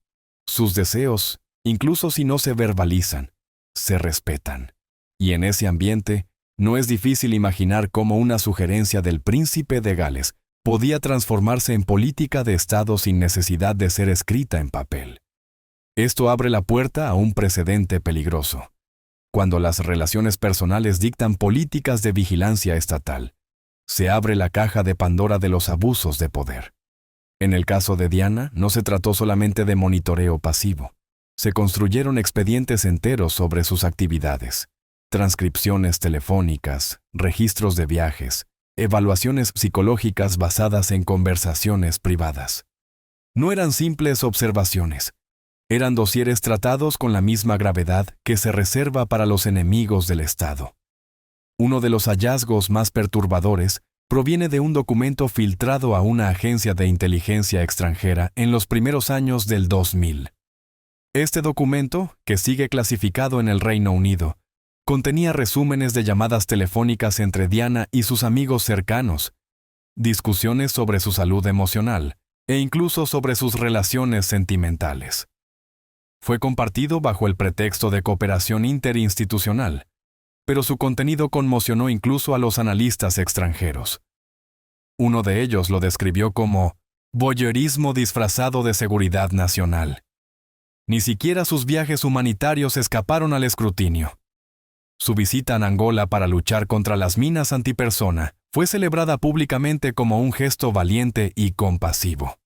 Sus deseos, incluso si no se verbalizan, se respetan. Y en ese ambiente, no es difícil imaginar cómo una sugerencia del príncipe de Gales podía transformarse en política de Estado sin necesidad de ser escrita en papel. Esto abre la puerta a un precedente peligroso. Cuando las relaciones personales dictan políticas de vigilancia estatal, se abre la caja de Pandora de los abusos de poder. En el caso de Diana, no se trató solamente de monitoreo pasivo. Se construyeron expedientes enteros sobre sus actividades, transcripciones telefónicas, registros de viajes, evaluaciones psicológicas basadas en conversaciones privadas. No eran simples observaciones. Eran dosieres tratados con la misma gravedad que se reserva para los enemigos del Estado. Uno de los hallazgos más perturbadores proviene de un documento filtrado a una agencia de inteligencia extranjera en los primeros años del 2000. Este documento, que sigue clasificado en el Reino Unido, contenía resúmenes de llamadas telefónicas entre Diana y sus amigos cercanos, discusiones sobre su salud emocional e incluso sobre sus relaciones sentimentales. Fue compartido bajo el pretexto de cooperación interinstitucional, pero su contenido conmocionó incluso a los analistas extranjeros. Uno de ellos lo describió como voyeurismo disfrazado de seguridad nacional. Ni siquiera sus viajes humanitarios escaparon al escrutinio. Su visita a Angola para luchar contra las minas antipersona fue celebrada públicamente como un gesto valiente y compasivo.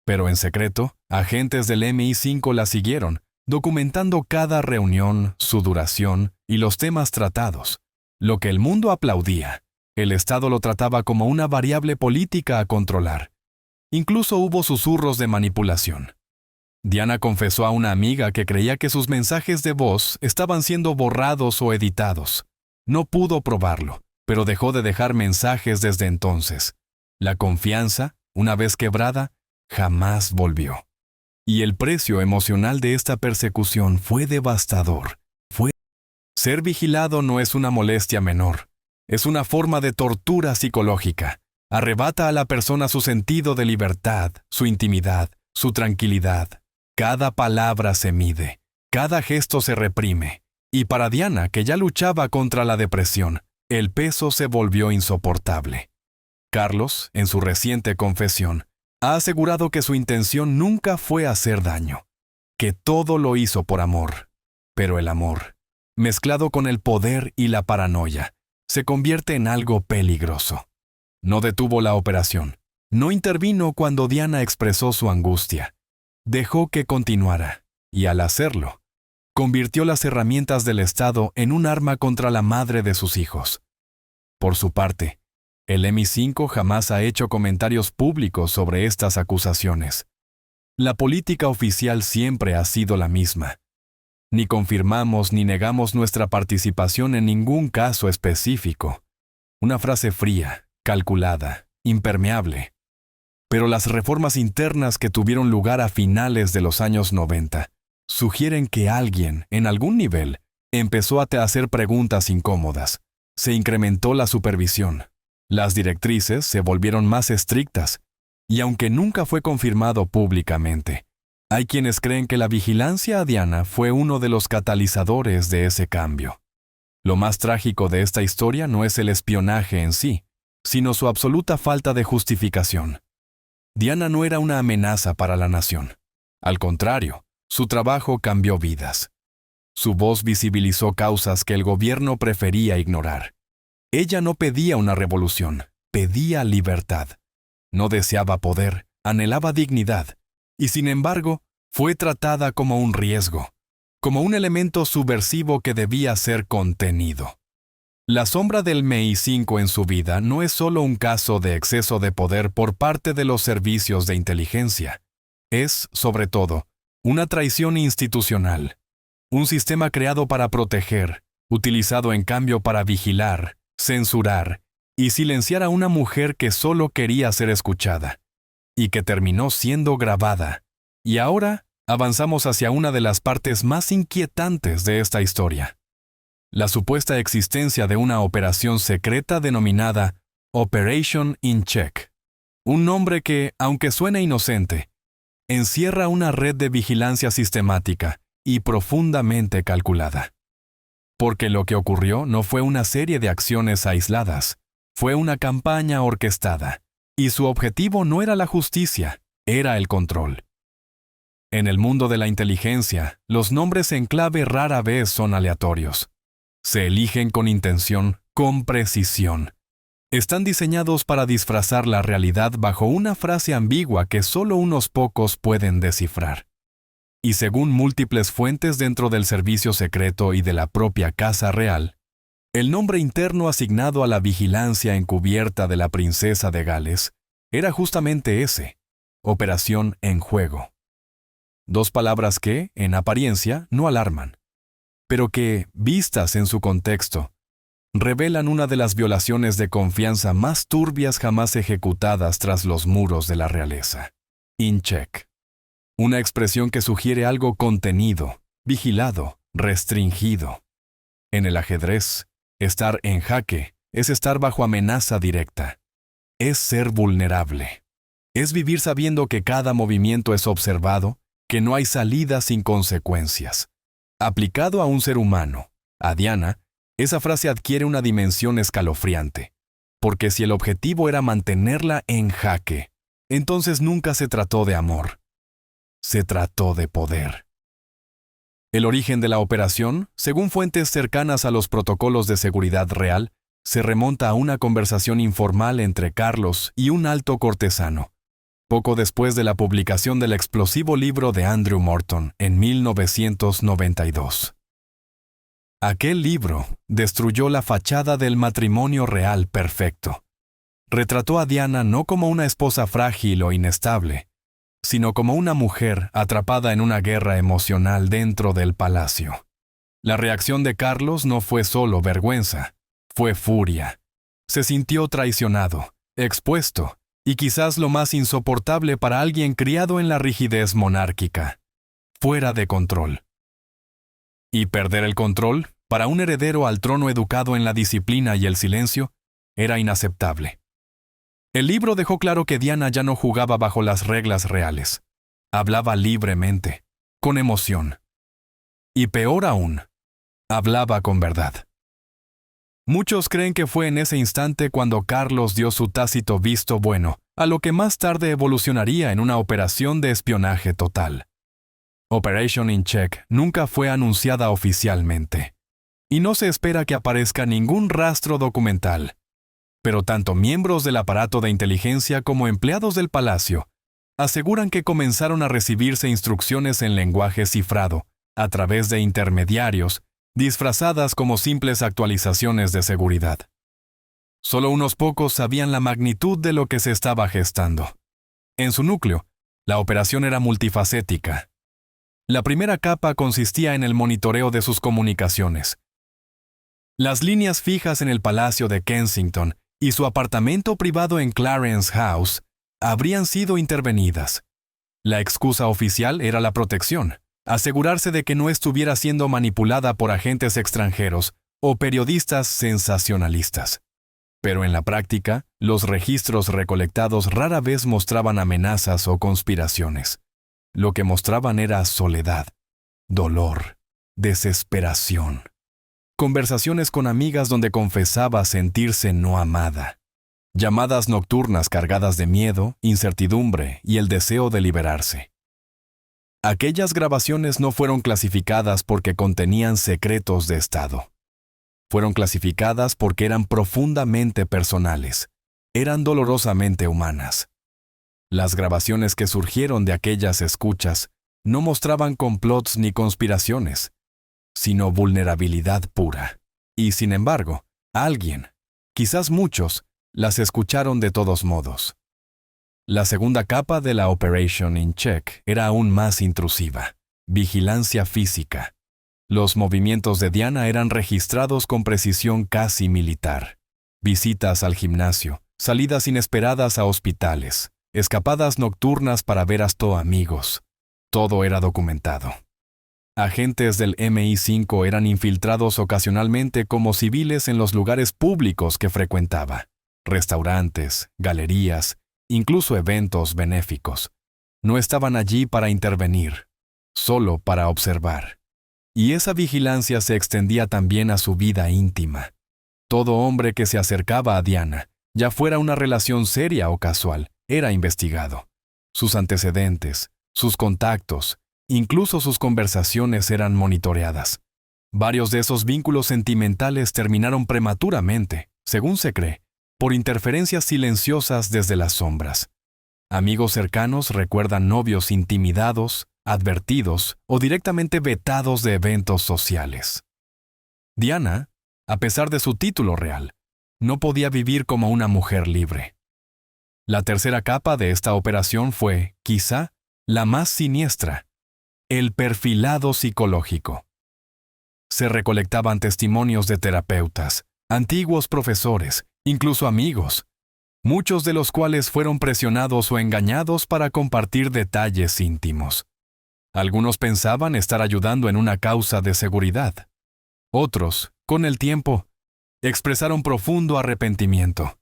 Pero en secreto, agentes del MI5 la siguieron, documentando cada reunión, su duración y los temas tratados. Lo que el mundo aplaudía, el Estado lo trataba como una variable política a controlar. Incluso hubo susurros de manipulación. Diana confesó a una amiga que creía que sus mensajes de voz estaban siendo borrados o editados. No pudo probarlo, pero dejó de dejar mensajes desde entonces. La confianza, una vez quebrada, jamás volvió. Y el precio emocional de esta persecución fue devastador. Ser vigilado no es una molestia menor. Es una forma de tortura psicológica. Arrebata a la persona su sentido de libertad, su intimidad, su tranquilidad. Cada palabra se mide, cada gesto se reprime. Y para Diana, que ya luchaba contra la depresión, el peso se volvió insoportable. Carlos, en su reciente confesión, ha asegurado que su intención nunca fue hacer daño, que todo lo hizo por amor. Pero el amor, mezclado con el poder y la paranoia, se convierte en algo peligroso. No detuvo la operación, no intervino cuando Diana expresó su angustia. Dejó que continuara, y al hacerlo, convirtió las herramientas del Estado en un arma contra la madre de sus hijos. Por su parte, el MI5 jamás ha hecho comentarios públicos sobre estas acusaciones. La política oficial siempre ha sido la misma. Ni confirmamos ni negamos nuestra participación en ningún caso específico. Una frase fría, calculada, impermeable. Pero las reformas internas que tuvieron lugar a finales de los años 90 sugieren que alguien, en algún nivel, empezó a hacer preguntas incómodas. Se incrementó la supervisión. Las directrices se volvieron más estrictas. Y aunque nunca fue confirmado públicamente, hay quienes creen que la vigilancia a Diana fue uno de los catalizadores de ese cambio. Lo más trágico de esta historia no es el espionaje en sí, sino su absoluta falta de justificación. Diana no era una amenaza para la nación. Al contrario, su trabajo cambió vidas. Su voz visibilizó causas que el gobierno prefería ignorar. Ella no pedía una revolución, pedía libertad. No deseaba poder, anhelaba dignidad, y sin embargo, fue tratada como un riesgo, como un elemento subversivo que debía ser contenido. La sombra del MI5 en su vida no es solo un caso de exceso de poder por parte de los servicios de inteligencia. Es, sobre todo, una traición institucional. Un sistema creado para proteger, utilizado en cambio para vigilar, censurar y silenciar a una mujer que solo quería ser escuchada, y que terminó siendo grabada. Y ahora avanzamos hacia una de las partes más inquietantes de esta historia. La supuesta existencia de una operación secreta denominada Operation In Check. Un nombre que, aunque suene inocente, encierra una red de vigilancia sistemática y profundamente calculada. Porque lo que ocurrió no fue una serie de acciones aisladas, fue una campaña orquestada, y su objetivo no era la justicia, era el control. En el mundo de la inteligencia, los nombres en clave rara vez son aleatorios. Se eligen con intención, con precisión. Están diseñados para disfrazar la realidad bajo una frase ambigua que solo unos pocos pueden descifrar. Y según múltiples fuentes dentro del servicio secreto y de la propia Casa Real, el nombre interno asignado a la vigilancia encubierta de la princesa de Gales era justamente ese: Operación En Juego. Dos palabras que, en apariencia, no alarman, pero que, vistas en su contexto, revelan una de las violaciones de confianza más turbias jamás ejecutadas tras los muros de la realeza. In check. Una expresión que sugiere algo contenido, vigilado, restringido. En el ajedrez, estar en jaque es estar bajo amenaza directa. Es ser vulnerable. Es vivir sabiendo que cada movimiento es observado, que no hay salida sin consecuencias. Aplicado a un ser humano, a Diana, esa frase adquiere una dimensión escalofriante, porque si el objetivo era mantenerla en jaque, entonces nunca se trató de amor. Se trató de poder. El origen de la operación, según fuentes cercanas a los protocolos de seguridad real, se remonta a una conversación informal entre Carlos y un alto cortesano, poco después de la publicación del explosivo libro de Andrew Morton en 1992. Aquel libro destruyó la fachada del matrimonio real perfecto. Retrató a Diana no como una esposa frágil o inestable, sino como una mujer atrapada en una guerra emocional dentro del palacio. La reacción de Carlos no fue solo vergüenza, fue furia. Se sintió traicionado, expuesto, y quizás lo más insoportable para alguien criado en la rigidez monárquica, fuera de control. Y perder el control, para un heredero al trono educado en la disciplina y el silencio, era inaceptable. El libro dejó claro que Diana ya no jugaba bajo las reglas reales. Hablaba libremente, con emoción. Y peor aún, hablaba con verdad. Muchos creen que fue en ese instante cuando Carlos dio su tácito visto bueno a lo que más tarde evolucionaría en una operación de espionaje total. Operation In Check nunca fue anunciada oficialmente, y no se espera que aparezca ningún rastro documental. Pero tanto miembros del aparato de inteligencia como empleados del palacio aseguran que comenzaron a recibirse instrucciones en lenguaje cifrado, a través de intermediarios, disfrazadas como simples actualizaciones de seguridad. Solo unos pocos sabían la magnitud de lo que se estaba gestando. En su núcleo, la operación era multifacética. La primera capa consistía en el monitoreo de sus comunicaciones. Las líneas fijas en el Palacio de Kensington y su apartamento privado en Clarence House habrían sido intervenidas. La excusa oficial era la protección, asegurarse de que no estuviera siendo manipulada por agentes extranjeros o periodistas sensacionalistas. Pero en la práctica, los registros recolectados rara vez mostraban amenazas o conspiraciones. Lo que mostraban era soledad, dolor, desesperación. Conversaciones con amigas donde confesaba sentirse no amada. Llamadas nocturnas cargadas de miedo, incertidumbre y el deseo de liberarse. Aquellas grabaciones no fueron clasificadas porque contenían secretos de Estado. Fueron clasificadas porque eran profundamente personales, eran dolorosamente humanas. Las grabaciones que surgieron de aquellas escuchas no mostraban complots ni conspiraciones, sino vulnerabilidad pura. Y sin embargo, alguien, quizás muchos, las escucharon de todos modos. La segunda capa de la Operation In Check era aún más intrusiva: vigilancia física. Los movimientos de Diana eran registrados con precisión casi militar. Visitas al gimnasio, salidas inesperadas a hospitales, escapadas nocturnas para ver a amigos. Todo era documentado. Agentes del MI5 eran infiltrados ocasionalmente como civiles en los lugares públicos que frecuentaba: restaurantes, galerías, incluso eventos benéficos. No estaban allí para intervenir, solo para observar. Y esa vigilancia se extendía también a su vida íntima. Todo hombre que se acercaba a Diana, ya fuera una relación seria o casual, era investigado. Sus antecedentes, sus contactos, incluso sus conversaciones eran monitoreadas. Varios de esos vínculos sentimentales terminaron prematuramente, según se cree, por interferencias silenciosas desde las sombras. Amigos cercanos recuerdan novios intimidados, advertidos o directamente vetados de eventos sociales. Diana, a pesar de su título real, no podía vivir como una mujer libre. La tercera capa de esta operación fue, quizá, la más siniestra: el perfilado psicológico. Se recolectaban testimonios de terapeutas, antiguos profesores, incluso amigos, muchos de los cuales fueron presionados o engañados para compartir detalles íntimos. Algunos pensaban estar ayudando en una causa de seguridad. Otros, con el tiempo, expresaron profundo arrepentimiento.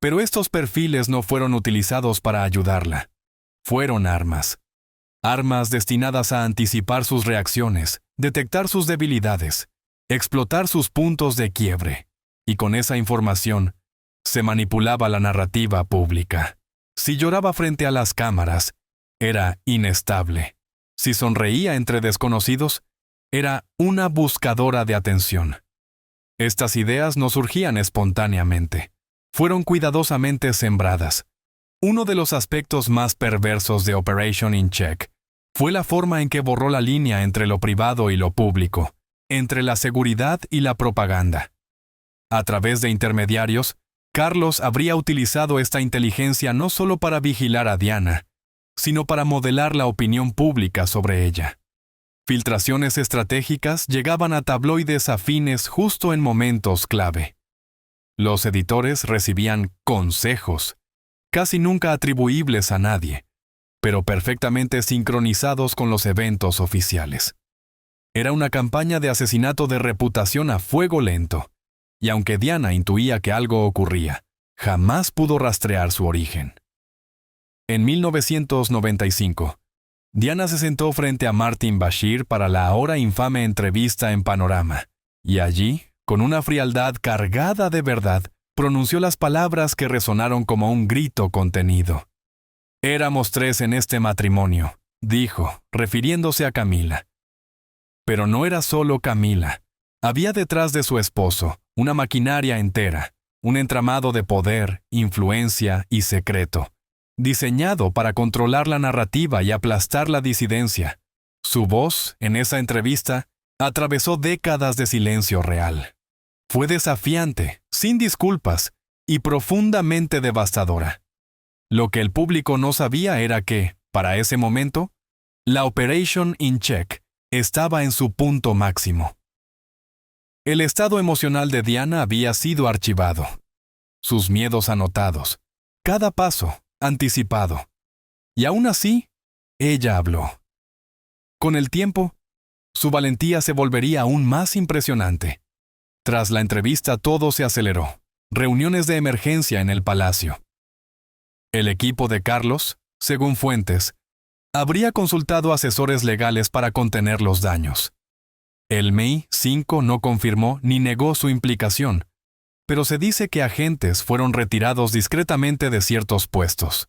Pero estos perfiles no fueron utilizados para ayudarla. Fueron armas. Armas destinadas a anticipar sus reacciones, detectar sus debilidades, explotar sus puntos de quiebre. Y con esa información, se manipulaba la narrativa pública. Si lloraba frente a las cámaras, era inestable. Si sonreía entre desconocidos, era una buscadora de atención. Estas ideas no surgían espontáneamente. Fueron cuidadosamente sembradas. Uno de los aspectos más perversos de Operation In Check fue la forma en que borró la línea entre lo privado y lo público, entre la seguridad y la propaganda. A través de intermediarios, Carlos habría utilizado esta inteligencia no solo para vigilar a Diana, sino para modelar la opinión pública sobre ella. Filtraciones estratégicas llegaban a tabloides afines justo en momentos clave. Los editores recibían consejos, casi nunca atribuibles a nadie, pero perfectamente sincronizados con los eventos oficiales. Era una campaña de asesinato de reputación a fuego lento, y aunque Diana intuía que algo ocurría, jamás pudo rastrear su origen. En 1995, Diana se sentó frente a Martin Bashir para la ahora infame entrevista en Panorama, y allí, con una frialdad cargada de verdad, pronunció las palabras que resonaron como un grito contenido. «Éramos 3 en este matrimonio», dijo, refiriéndose a Camila. Pero no era solo Camila. Había detrás de su esposo una maquinaria entera, un entramado de poder, influencia y secreto, diseñado para controlar la narrativa y aplastar la disidencia. Su voz, en esa entrevista, atravesó décadas de silencio real. Fue desafiante, sin disculpas, y profundamente devastadora. Lo que el público no sabía era que, para ese momento, la Operation In Check estaba en su punto máximo. El estado emocional de Diana había sido archivado. Sus miedos anotados, cada paso anticipado. Y aún así, ella habló. Con el tiempo, su valentía se volvería aún más impresionante. Tras la entrevista todo se aceleró. Reuniones de emergencia en el palacio. El equipo de Carlos, según fuentes, habría consultado asesores legales para contener los daños. El MI5 no confirmó ni negó su implicación, pero se dice que agentes fueron retirados discretamente de ciertos puestos.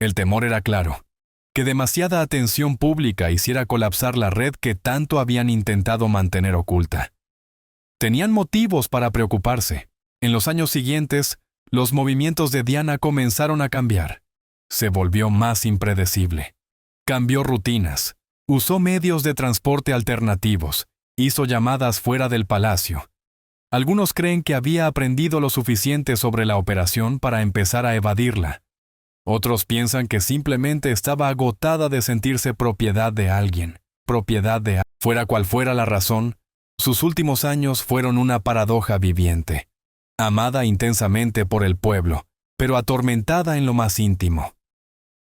El temor era claro, que demasiada atención pública hiciera colapsar la red que tanto habían intentado mantener oculta. Tenían motivos para preocuparse. En los años siguientes, los movimientos de Diana comenzaron a cambiar. Se volvió más impredecible. Cambió rutinas, usó medios de transporte alternativos, hizo llamadas fuera del palacio. Algunos creen que había aprendido lo suficiente sobre la operación para empezar a evadirla. Otros piensan que simplemente estaba agotada de sentirse propiedad de alguien, fuera cual fuera la razón, sus últimos años fueron una paradoja viviente. Amada intensamente por el pueblo, pero atormentada en lo más íntimo.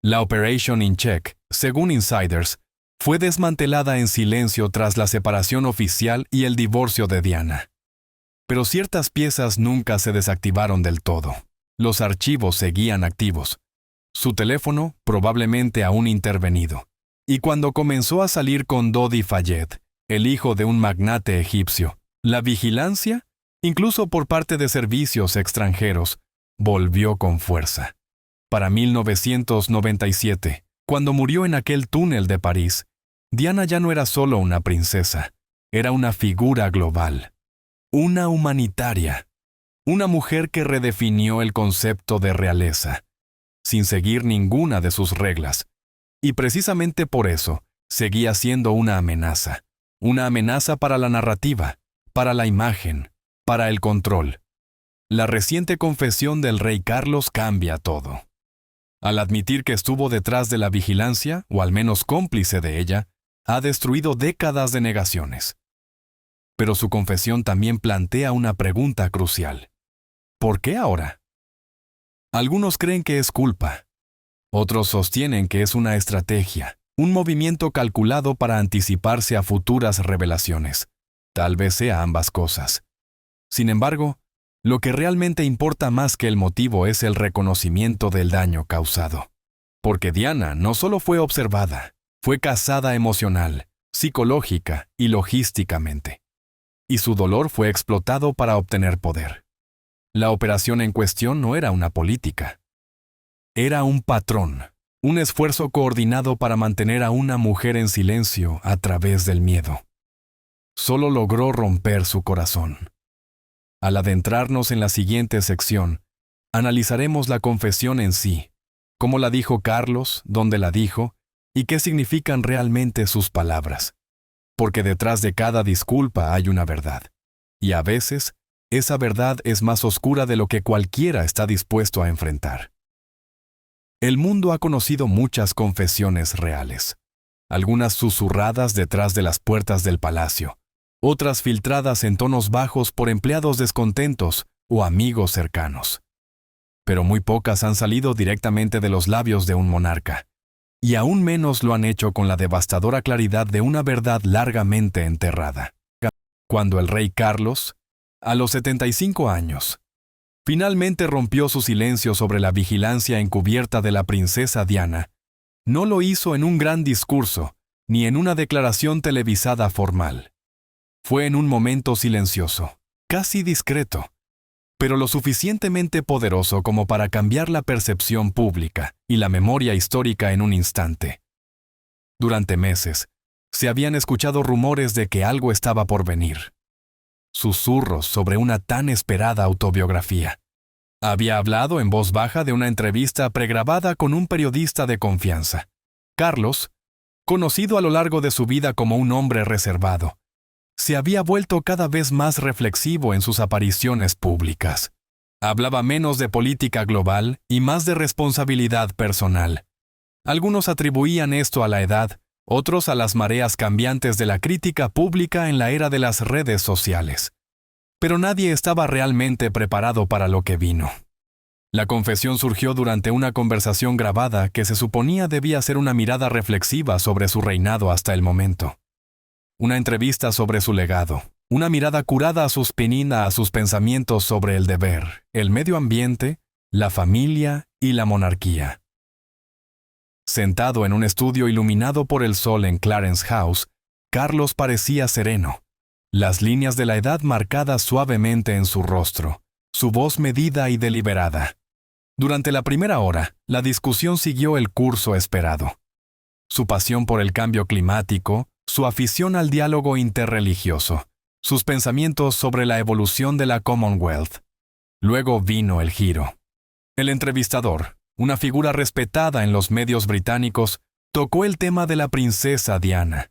La Operation In Check, según insiders, fue desmantelada en silencio tras la separación oficial y el divorcio de Diana. Pero ciertas piezas nunca se desactivaron del todo. Los archivos seguían activos. Su teléfono probablemente aún intervenido. Y cuando comenzó a salir con Dodi Fayed, el hijo de un magnate egipcio, la vigilancia, incluso por parte de servicios extranjeros, volvió con fuerza. Para 1997, cuando murió en aquel túnel de París, Diana ya no era solo una princesa, era una figura global, una humanitaria, una mujer que redefinió el concepto de realeza, sin seguir ninguna de sus reglas, y precisamente por eso seguía siendo una amenaza para la narrativa, para la imagen, para el control. La reciente confesión del rey Carlos cambia todo. Al admitir que estuvo detrás de la vigilancia, o al menos cómplice de ella, ha destruido décadas de negaciones. Pero su confesión también plantea una pregunta crucial. ¿Por qué ahora? Algunos creen que es culpa. Otros sostienen que es una estrategia, un movimiento calculado para anticiparse a futuras revelaciones. Tal vez sea ambas cosas. Sin embargo, lo que realmente importa más que el motivo es el reconocimiento del daño causado. Porque Diana no solo fue observada, fue cazada emocional, psicológica y logísticamente. Y su dolor fue explotado para obtener poder. La operación en cuestión no era una política. Era un patrón, un esfuerzo coordinado para mantener a una mujer en silencio a través del miedo. Solo logró romper su corazón. Al adentrarnos en la siguiente sección, analizaremos la confesión en sí, cómo la dijo Carlos, dónde la dijo, y qué significan realmente sus palabras. Porque detrás de cada disculpa hay una verdad. Y a veces, esa verdad es más oscura de lo que cualquiera está dispuesto a enfrentar. El mundo ha conocido muchas confesiones reales. Algunas susurradas detrás de las puertas del palacio, otras filtradas en tonos bajos por empleados descontentos o amigos cercanos. Pero muy pocas han salido directamente de los labios de un monarca, y aún menos lo han hecho con la devastadora claridad de una verdad largamente enterrada. Cuando el rey Carlos, a los 75 años, finalmente rompió su silencio sobre la vigilancia encubierta de la princesa Diana, no lo hizo en un gran discurso, ni en una declaración televisada formal. Fue en un momento silencioso, casi discreto, pero lo suficientemente poderoso como para cambiar la percepción pública y la memoria histórica en un instante. Durante meses, se habían escuchado rumores de que algo estaba por venir. Susurros sobre una tan esperada autobiografía. Había hablado en voz baja de una entrevista pregrabada con un periodista de confianza. Carlos, conocido a lo largo de su vida como un hombre reservado, se había vuelto cada vez más reflexivo en sus apariciones públicas. Hablaba menos de política global y más de responsabilidad personal. Algunos atribuían esto a la edad, otros a las mareas cambiantes de la crítica pública en la era de las redes sociales. Pero nadie estaba realmente preparado para lo que vino. La confesión surgió durante una conversación grabada que se suponía debía ser una mirada reflexiva sobre su reinado hasta el momento. Una entrevista sobre su legado, una mirada curada a sus penina a sus pensamientos sobre el deber, el medio ambiente, la familia y la monarquía. Sentado en un estudio iluminado por el sol en Clarence House, Carlos parecía sereno, las líneas de la edad marcadas suavemente en su rostro, su voz medida y deliberada. Durante la primera hora, la discusión siguió el curso esperado. Su pasión por el cambio climático, su afición al diálogo interreligioso, sus pensamientos sobre la evolución de la Commonwealth. Luego vino el giro. El entrevistador, una figura respetada en los medios británicos, tocó el tema de la princesa Diana.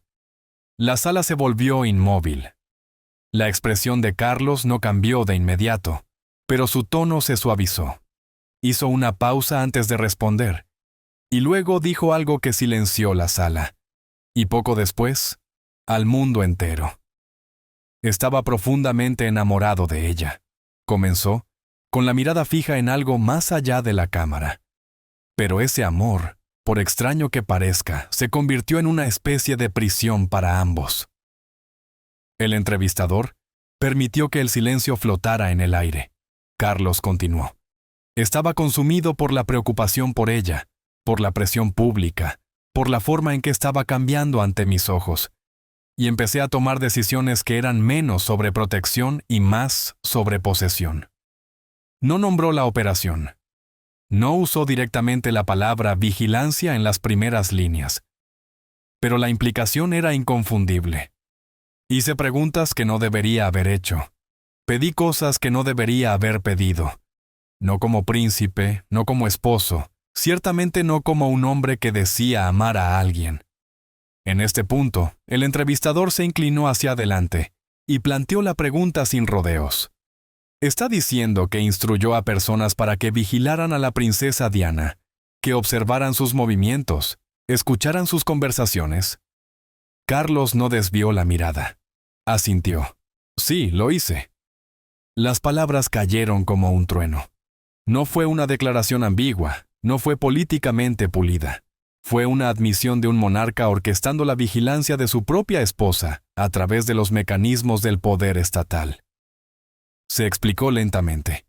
La sala se volvió inmóvil. La expresión de Carlos no cambió de inmediato, pero su tono se suavizó. Hizo una pausa antes de responder, y luego dijo algo que silenció la sala. Y poco después, al mundo entero. Estaba profundamente enamorado de ella. Comenzó, con la mirada fija en algo más allá de la cámara. Pero ese amor, por extraño que parezca, se convirtió en una especie de prisión para ambos. El entrevistador permitió que el silencio flotara en el aire. Carlos continuó. Estaba consumido por la preocupación por ella, por la presión pública, por la forma en que estaba cambiando ante mis ojos, y empecé a tomar decisiones que eran menos sobre protección y más sobre posesión. No nombró la operación. No usó directamente la palabra vigilancia en las primeras líneas, pero la implicación era inconfundible. Hice preguntas que no debería haber hecho. Pedí cosas que no debería haber pedido. No como príncipe, no como esposo, ciertamente no como un hombre que decía amar a alguien. En este punto, el entrevistador se inclinó hacia adelante y planteó la pregunta sin rodeos. ¿Está diciendo que instruyó a personas para que vigilaran a la princesa Diana, que observaran sus movimientos, escucharan sus conversaciones? Carlos no desvió la mirada. Asintió. Sí, lo hice. Las palabras cayeron como un trueno. No fue una declaración ambigua, no fue políticamente pulida. Fue una admisión de un monarca orquestando la vigilancia de su propia esposa a través de los mecanismos del poder estatal. Se explicó lentamente.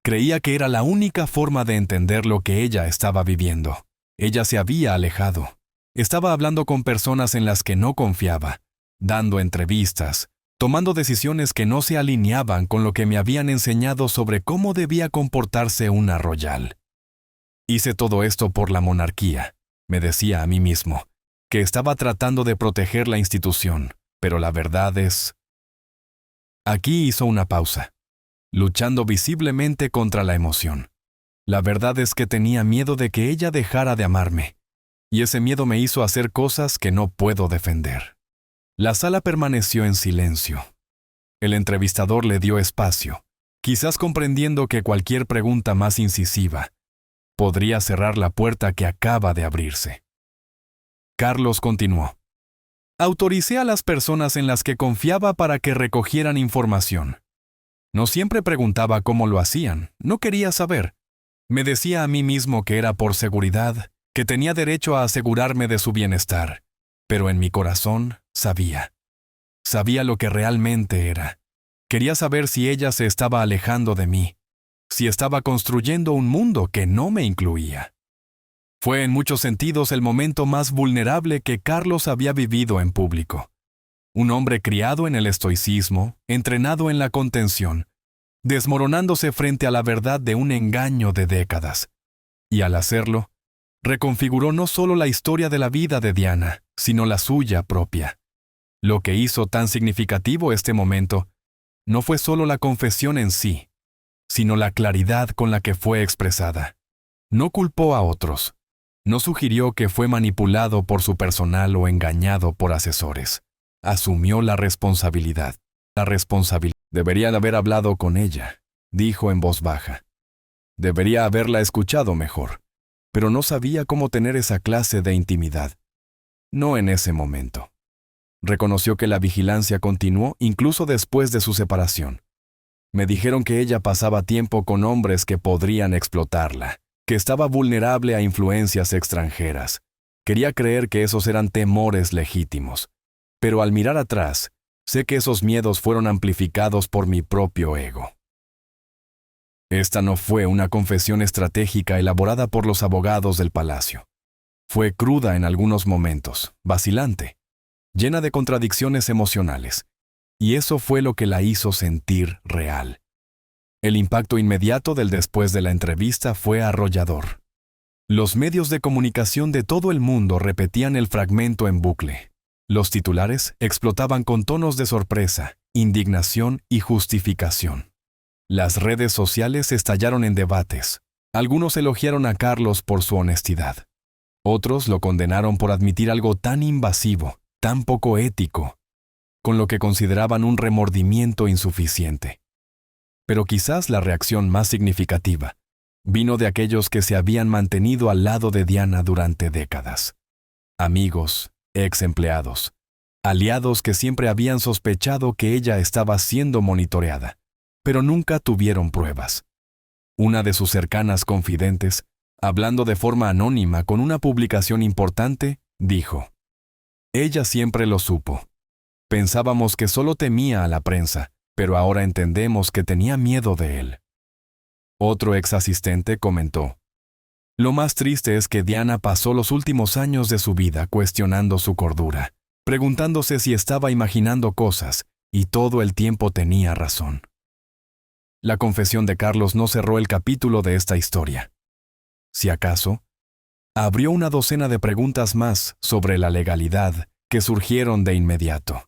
Creía que era la única forma de entender lo que ella estaba viviendo. Ella se había alejado. Estaba hablando con personas en las que no confiaba, dando entrevistas, tomando decisiones que no se alineaban con lo que me habían enseñado sobre cómo debía comportarse una royal. Hice todo esto por la monarquía, me decía a mí mismo, que estaba tratando de proteger la institución, pero la verdad es... Aquí hizo una pausa, luchando visiblemente contra la emoción. La verdad es que tenía miedo de que ella dejara de amarme, y ese miedo me hizo hacer cosas que no puedo defender. La sala permaneció en silencio. El entrevistador le dio espacio, quizás comprendiendo que cualquier pregunta más incisiva podría cerrar la puerta que acaba de abrirse. Carlos continuó. Autoricé a las personas en las que confiaba para que recogieran información. No siempre preguntaba cómo lo hacían, no quería saber. Me decía a mí mismo que era por seguridad, que tenía derecho a asegurarme de su bienestar, pero en mi corazón sabía. Sabía lo que realmente era. Quería saber si ella se estaba alejando de mí, si estaba construyendo un mundo que no me incluía. Fue en muchos sentidos el momento más vulnerable que Carlos había vivido en público. Un hombre criado en el estoicismo, entrenado en la contención, desmoronándose frente a la verdad de un engaño de décadas. Y al hacerlo, reconfiguró no solo la historia de la vida de Diana, sino la suya propia. Lo que hizo tan significativo este momento no fue solo la confesión en sí, sino la claridad con la que fue expresada. No culpó a otros. No sugirió que fue manipulado por su personal o engañado por asesores. Asumió la responsabilidad. Debería haber hablado con ella, dijo en voz baja. Debería haberla escuchado mejor, pero no sabía cómo tener esa clase de intimidad. No en ese momento. Reconoció que la vigilancia continuó incluso después de su separación. Me dijeron que ella pasaba tiempo con hombres que podrían explotarla, que estaba vulnerable a influencias extranjeras. Quería creer que esos eran temores legítimos, pero al mirar atrás, sé que esos miedos fueron amplificados por mi propio ego. Esta no fue una confesión estratégica elaborada por los abogados del palacio. Fue cruda en algunos momentos, vacilante, llena de contradicciones emocionales, y eso fue lo que la hizo sentir real. El impacto inmediato del después de la entrevista fue arrollador. Los medios de comunicación de todo el mundo repetían el fragmento en bucle. Los titulares explotaban con tonos de sorpresa, indignación y justificación. Las redes sociales estallaron en debates. Algunos elogiaron a Carlos por su honestidad. Otros lo condenaron por admitir algo tan invasivo, tan poco ético, con lo que consideraban un remordimiento insuficiente. Pero quizás la reacción más significativa vino de aquellos que se habían mantenido al lado de Diana durante décadas. Amigos, ex empleados, aliados que siempre habían sospechado que ella estaba siendo monitoreada, pero nunca tuvieron pruebas. Una de sus cercanas confidentes, hablando de forma anónima con una publicación importante, dijo: «Ella siempre lo supo. Pensábamos que solo temía a la prensa, pero ahora entendemos que tenía miedo de él». Otro ex asistente comentó: lo más triste es que Diana pasó los últimos años de su vida cuestionando su cordura, preguntándose si estaba imaginando cosas, y todo el tiempo tenía razón. La confesión de Carlos no cerró el capítulo de esta historia. Si acaso, abrió una docena de preguntas más sobre la legalidad que surgieron de inmediato.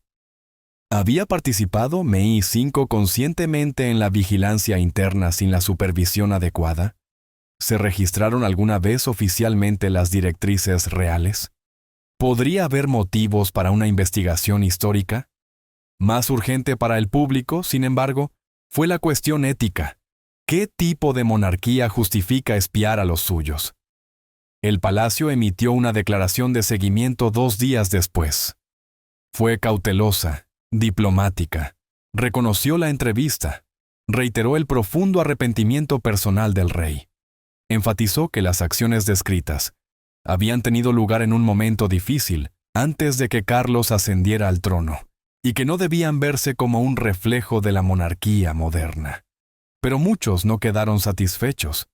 ¿Había participado MI5 conscientemente en la vigilancia interna sin la supervisión adecuada? ¿Se registraron alguna vez oficialmente las directrices reales? ¿Podría haber motivos para una investigación histórica? Más urgente para el público, sin embargo, fue la cuestión ética. ¿Qué tipo de monarquía justifica espiar a los suyos? El Palacio emitió una declaración de seguimiento 2 días después. Fue cautelosa, diplomática, reconoció la entrevista, reiteró el profundo arrepentimiento personal del rey. Enfatizó que las acciones descritas habían tenido lugar en un momento difícil antes de que Carlos ascendiera al trono, y que no debían verse como un reflejo de la monarquía moderna. Pero muchos no quedaron satisfechos.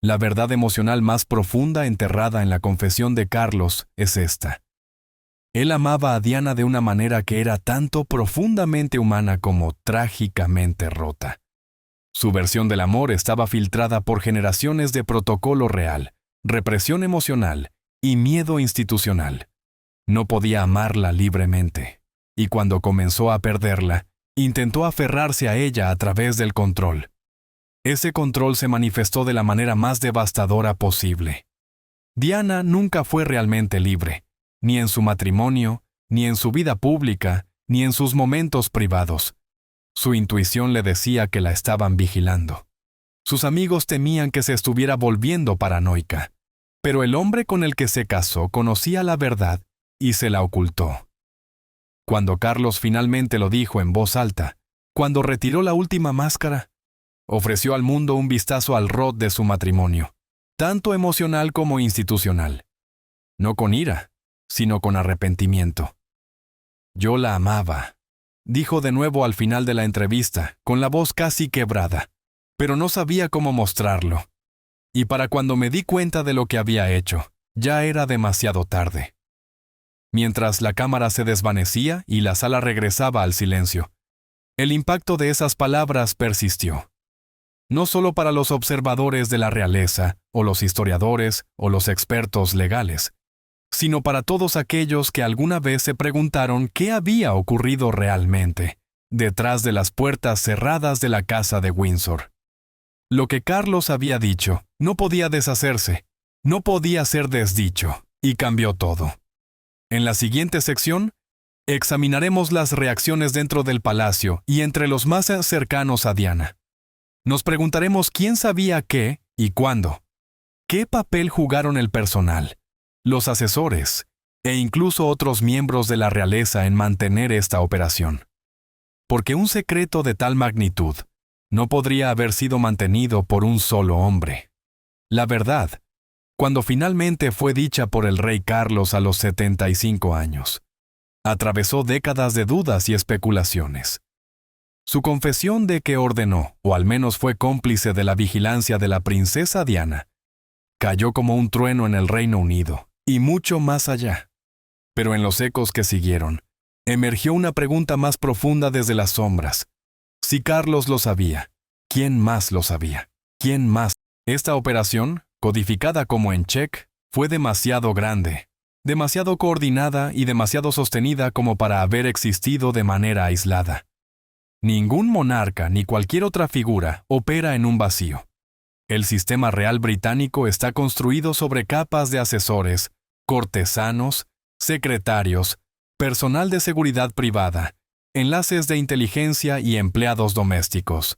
La verdad emocional más profunda enterrada en la confesión de Carlos es esta. Él amaba a Diana de una manera que era tanto profundamente humana como trágicamente rota. Su versión del amor estaba filtrada por generaciones de protocolo real, represión emocional y miedo institucional. No podía amarla libremente, y cuando comenzó a perderla, intentó aferrarse a ella a través del control. Ese control se manifestó de la manera más devastadora posible. Diana nunca fue realmente libre, ni en su matrimonio, ni en su vida pública, ni en sus momentos privados. Su intuición le decía que la estaban vigilando. Sus amigos temían que se estuviera volviendo paranoica, pero el hombre con el que se casó conocía la verdad y se la ocultó. Cuando Carlos finalmente lo dijo en voz alta, cuando retiró la última máscara, ofreció al mundo un vistazo al rod de su matrimonio, tanto emocional como institucional. No con ira, sino con arrepentimiento. Yo la amaba, dijo de nuevo al final de la entrevista, con la voz casi quebrada, pero no sabía cómo mostrarlo. Y para cuando me di cuenta de lo que había hecho, ya era demasiado tarde. Mientras la cámara se desvanecía y la sala regresaba al silencio, el impacto de esas palabras persistió. No solo para los observadores de la realeza, o los historiadores, o los expertos legales, sino para todos aquellos que alguna vez se preguntaron qué había ocurrido realmente, detrás de las puertas cerradas de la casa de Windsor. Lo que Carlos había dicho no podía deshacerse, no podía ser desdicho, y cambió todo. En la siguiente sección, examinaremos las reacciones dentro del palacio y entre los más cercanos a Diana. Nos preguntaremos quién sabía qué y cuándo. ¿Qué papel jugaron el personal, los asesores e incluso otros miembros de la realeza en mantener esta operación? Porque un secreto de tal magnitud no podría haber sido mantenido por un solo hombre. La verdad, cuando finalmente fue dicha por el rey Carlos a los 75 años, atravesó décadas de dudas y especulaciones. Su confesión de que ordenó, o al menos fue cómplice de la vigilancia de la princesa Diana, cayó como un trueno en el Reino Unido, y mucho más allá. Pero en los ecos que siguieron, emergió una pregunta más profunda desde las sombras. Si Carlos lo sabía, ¿quién más lo sabía? ¿Quién más? Esta operación, codificada como en check, fue demasiado grande, demasiado coordinada y demasiado sostenida como para haber existido de manera aislada. Ningún monarca ni cualquier otra figura opera en un vacío. El sistema real británico está construido sobre capas de asesores, cortesanos, secretarios, personal de seguridad privada, enlaces de inteligencia y empleados domésticos.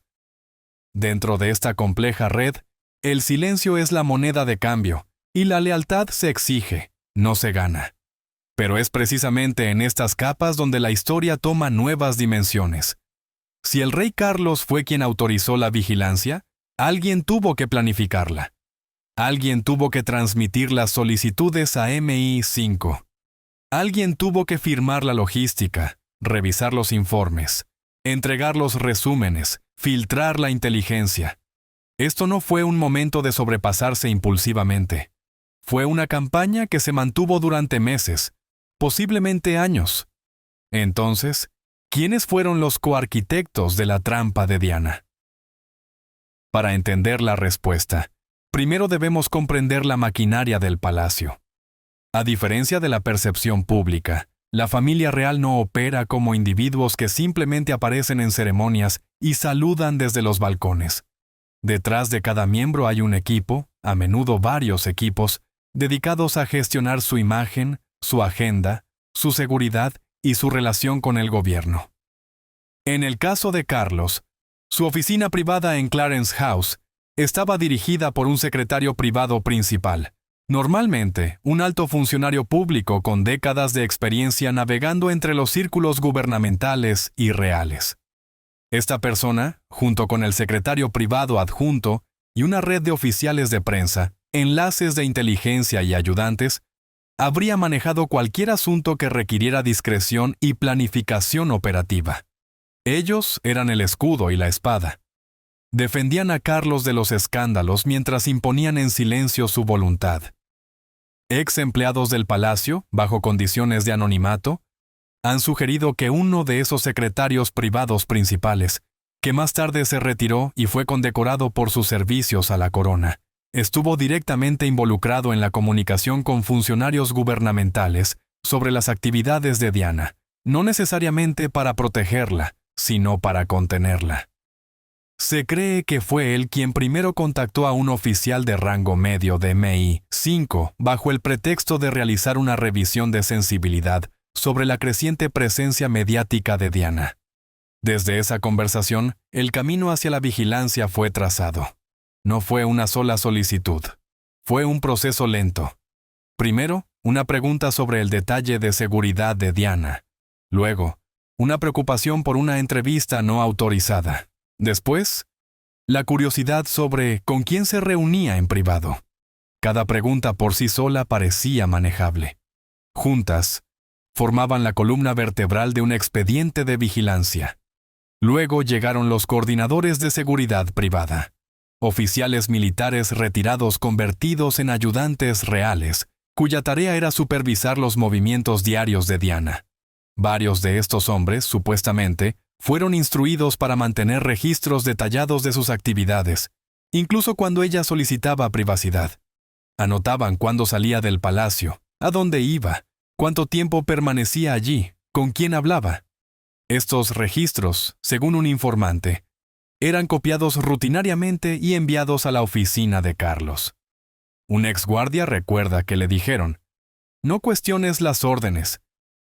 Dentro de esta compleja red, el silencio es la moneda de cambio, y la lealtad se exige, no se gana. Pero es precisamente en estas capas donde la historia toma nuevas dimensiones. Si el rey Carlos fue quien autorizó la vigilancia, alguien tuvo que planificarla. Alguien tuvo que transmitir las solicitudes a MI5. Alguien tuvo que firmar la logística, revisar los informes, entregar los resúmenes, filtrar la inteligencia. Esto no fue un momento de sobrepasarse impulsivamente. Fue una campaña que se mantuvo durante meses, posiblemente años. Entonces, ¿quiénes fueron los coarquitectos de la trampa de Diana? Para entender la respuesta, primero debemos comprender la maquinaria del palacio. A diferencia de la percepción pública, la familia real no opera como individuos que simplemente aparecen en ceremonias y saludan desde los balcones. Detrás de cada miembro hay un equipo, a menudo varios equipos, dedicados a gestionar su imagen, su agenda, su seguridad y su relación con el gobierno. En el caso de Carlos, su oficina privada en Clarence House estaba dirigida por un secretario privado principal, normalmente un alto funcionario público con décadas de experiencia navegando entre los círculos gubernamentales y reales. Esta persona, junto con el secretario privado adjunto y una red de oficiales de prensa, enlaces de inteligencia y ayudantes, habría manejado cualquier asunto que requiriera discreción y planificación operativa. Ellos eran el escudo y la espada. Defendían a Carlos de los escándalos mientras imponían en silencio su voluntad. Ex empleados del palacio, bajo condiciones de anonimato, han sugerido que uno de esos secretarios privados principales, que más tarde se retiró y fue condecorado por sus servicios a la corona, estuvo directamente involucrado en la comunicación con funcionarios gubernamentales sobre las actividades de Diana, no necesariamente para protegerla, sino para contenerla. Se cree que fue él quien primero contactó a un oficial de rango medio de MI-5 bajo el pretexto de realizar una revisión de sensibilidad sobre la creciente presencia mediática de Diana. Desde esa conversación, el camino hacia la vigilancia fue trazado. No fue una sola solicitud. Fue un proceso lento. Primero, una pregunta sobre el detalle de seguridad de Diana. Luego, una preocupación por una entrevista no autorizada. Después, la curiosidad sobre con quién se reunía en privado. Cada pregunta por sí sola parecía manejable. Juntas, formaban la columna vertebral de un expediente de vigilancia. Luego llegaron los coordinadores de seguridad privada, oficiales militares retirados convertidos en ayudantes reales, cuya tarea era supervisar los movimientos diarios de Diana. Varios de estos hombres, supuestamente, fueron instruidos para mantener registros detallados de sus actividades, incluso cuando ella solicitaba privacidad. Anotaban cuándo salía del palacio, a dónde iba, cuánto tiempo permanecía allí, con quién hablaba. Estos registros, según un informante, eran copiados rutinariamente y enviados a la oficina de Carlos. Un exguardia recuerda que le dijeron: «No cuestiones las órdenes,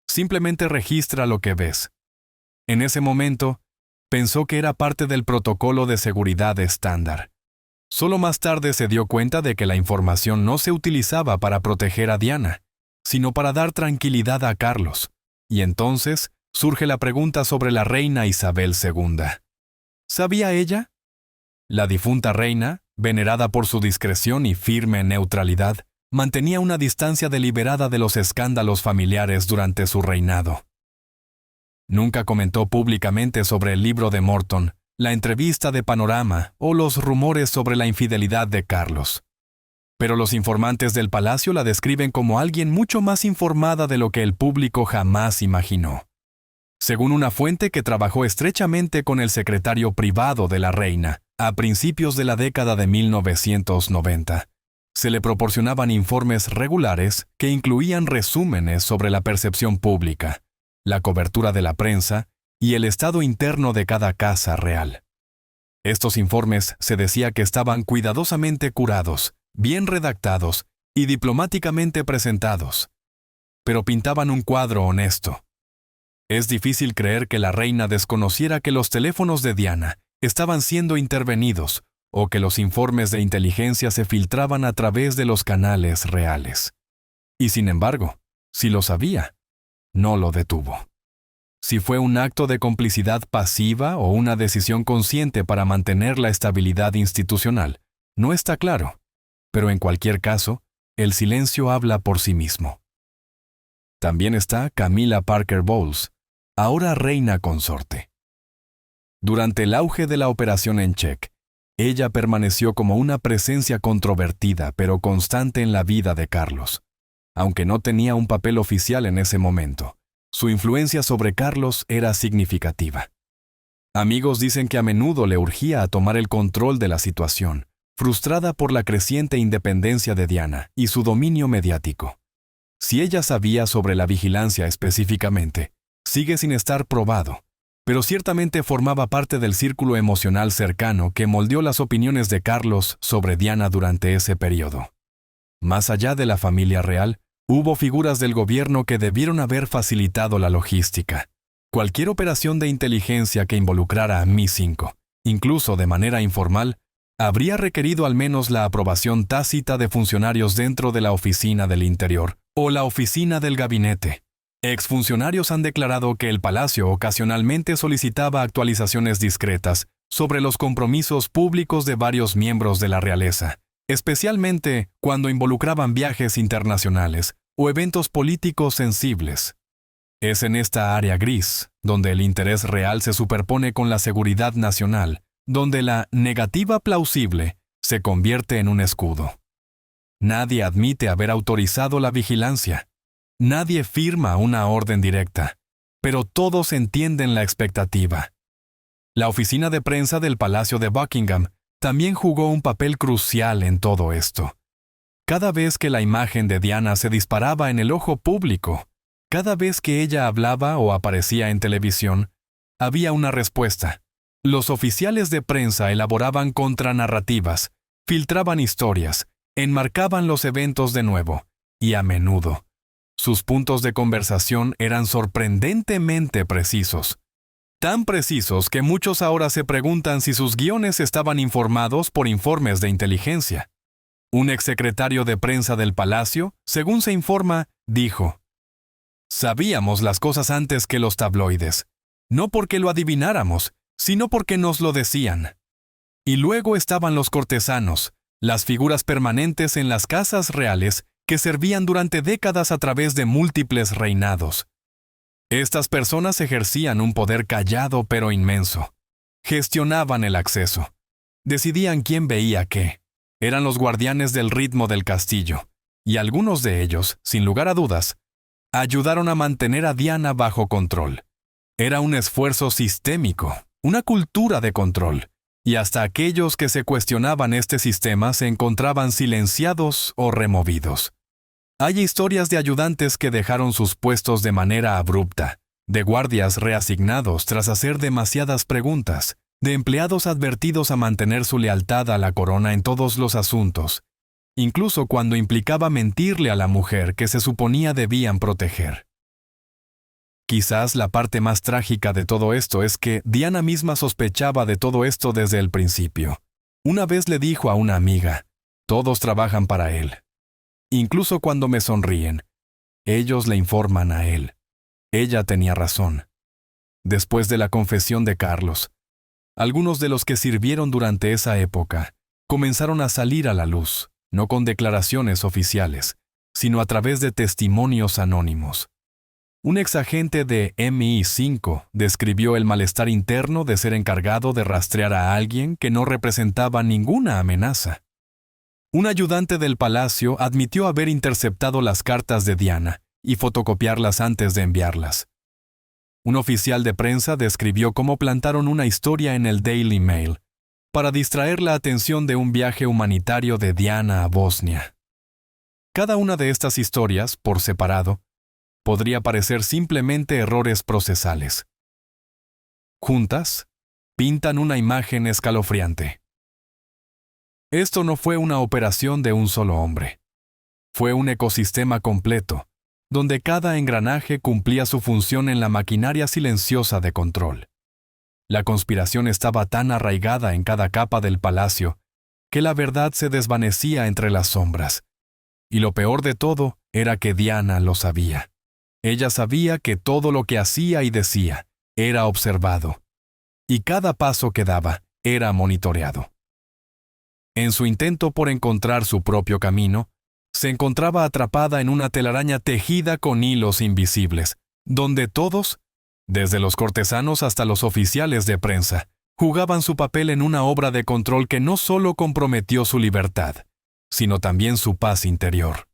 simplemente registra lo que ves». En ese momento, pensó que era parte del protocolo de seguridad estándar. Solo más tarde se dio cuenta de que la información no se utilizaba para proteger a Diana, sino para dar tranquilidad a Carlos. Y entonces surge la pregunta sobre la reina Isabel II. ¿Sabía ella? La difunta reina, venerada por su discreción y firme neutralidad, mantenía una distancia deliberada de los escándalos familiares durante su reinado. Nunca comentó públicamente sobre el libro de Morton, la entrevista de Panorama o los rumores sobre la infidelidad de Carlos. Pero los informantes del palacio la describen como alguien mucho más informada de lo que el público jamás imaginó. Según una fuente que trabajó estrechamente con el secretario privado de la reina, a principios de la década de 1990, se le proporcionaban informes regulares que incluían resúmenes sobre la percepción pública, la cobertura de la prensa y el estado interno de cada casa real. Estos informes se decía que estaban cuidadosamente curados, bien redactados y diplomáticamente presentados, pero pintaban un cuadro honesto. Es difícil creer que la reina desconociera que los teléfonos de Diana estaban siendo intervenidos o que los informes de inteligencia se filtraban a través de los canales reales. Y sin embargo, si lo sabía, no lo detuvo. Si fue un acto de complicidad pasiva o una decisión consciente para mantener la estabilidad institucional, no está claro, pero en cualquier caso, el silencio habla por sí mismo. También está Camilla Parker Bowles, ahora reina consorte. Durante el auge de la operación en Check, Ella permaneció como una presencia controvertida pero constante en la vida de Carlos. Aunque no tenía un papel oficial en ese momento, su influencia sobre Carlos era significativa. Amigos dicen que a menudo le urgía a tomar el control de la situación, frustrada por la creciente independencia de Diana y su dominio mediático. Si ella sabía sobre la vigilancia específicamente, sigue sin estar probado, pero ciertamente formaba parte del círculo emocional cercano que moldeó las opiniones de Carlos sobre Diana durante ese periodo. Más allá de la familia real, hubo figuras del gobierno que debieron haber facilitado la logística. Cualquier operación de inteligencia que involucrara a MI5, incluso de manera informal, habría requerido al menos la aprobación tácita de funcionarios dentro de la Oficina del Interior o la Oficina del Gabinete. Exfuncionarios han declarado que el Palacio ocasionalmente solicitaba actualizaciones discretas sobre los compromisos públicos de varios miembros de la realeza, especialmente cuando involucraban viajes internacionales o eventos políticos sensibles. Es en esta área gris, donde el interés real se superpone con la seguridad nacional, donde la negativa plausible se convierte en un escudo. Nadie admite haber autorizado la vigilancia. Nadie firma una orden directa, pero todos entienden la expectativa. La oficina de prensa del Palacio de Buckingham también jugó un papel crucial en todo esto. Cada vez que la imagen de Diana se disparaba en el ojo público, cada vez que ella hablaba o aparecía en televisión, había una respuesta. Los oficiales de prensa elaboraban contranarrativas, filtraban historias, enmarcaban los eventos de nuevo, y a menudo, sus puntos de conversación eran sorprendentemente precisos. Tan precisos que muchos ahora se preguntan si sus guiones estaban informados por informes de inteligencia. Un exsecretario de prensa del Palacio, según se informa, dijo: «Sabíamos las cosas antes que los tabloides, no porque lo adivináramos, sino porque nos lo decían». Y luego estaban los cortesanos, las figuras permanentes en las casas reales que servían durante décadas a través de múltiples reinados. Estas personas ejercían un poder callado pero inmenso. Gestionaban el acceso. Decidían quién veía qué. Eran los guardianes del ritmo del castillo, y algunos de ellos, sin lugar a dudas, ayudaron a mantener a Diana bajo control. Era un esfuerzo sistémico, una cultura de control, y hasta aquellos que se cuestionaban este sistema se encontraban silenciados o removidos. Hay historias de ayudantes que dejaron sus puestos de manera abrupta, de guardias reasignados tras hacer demasiadas preguntas, de empleados advertidos a mantener su lealtad a la corona en todos los asuntos, incluso cuando implicaba mentirle a la mujer que se suponía debían proteger. Quizás la parte más trágica de todo esto es que Diana misma sospechaba de todo esto desde el principio. Una vez le dijo a una amiga: «Todos trabajan para él. Incluso cuando me sonríen, ellos le informan a él». Ella tenía razón. Después de la confesión de Carlos, algunos de los que sirvieron durante esa época comenzaron a salir a la luz, no con declaraciones oficiales, sino a través de testimonios anónimos. Un exagente de MI5 describió el malestar interno de ser encargado de rastrear a alguien que no representaba ninguna amenaza. Un ayudante del palacio admitió haber interceptado las cartas de Diana y fotocopiarlas antes de enviarlas. Un oficial de prensa describió cómo plantaron una historia en el Daily Mail para distraer la atención de un viaje humanitario de Diana a Bosnia. Cada una de estas historias, por separado, podría parecer simplemente errores procesales. Juntas, pintan una imagen escalofriante. Esto no fue una operación de un solo hombre. Fue un ecosistema completo, donde cada engranaje cumplía su función en la maquinaria silenciosa de control. La conspiración estaba tan arraigada en cada capa del palacio que la verdad se desvanecía entre las sombras. Y lo peor de todo era que Diana lo sabía. Ella sabía que todo lo que hacía y decía era observado, y cada paso que daba era monitoreado. En su intento por encontrar su propio camino, se encontraba atrapada en una telaraña tejida con hilos invisibles, donde todos, desde los cortesanos hasta los oficiales de prensa, jugaban su papel en una obra de control que no solo comprometió su libertad, sino también su paz interior.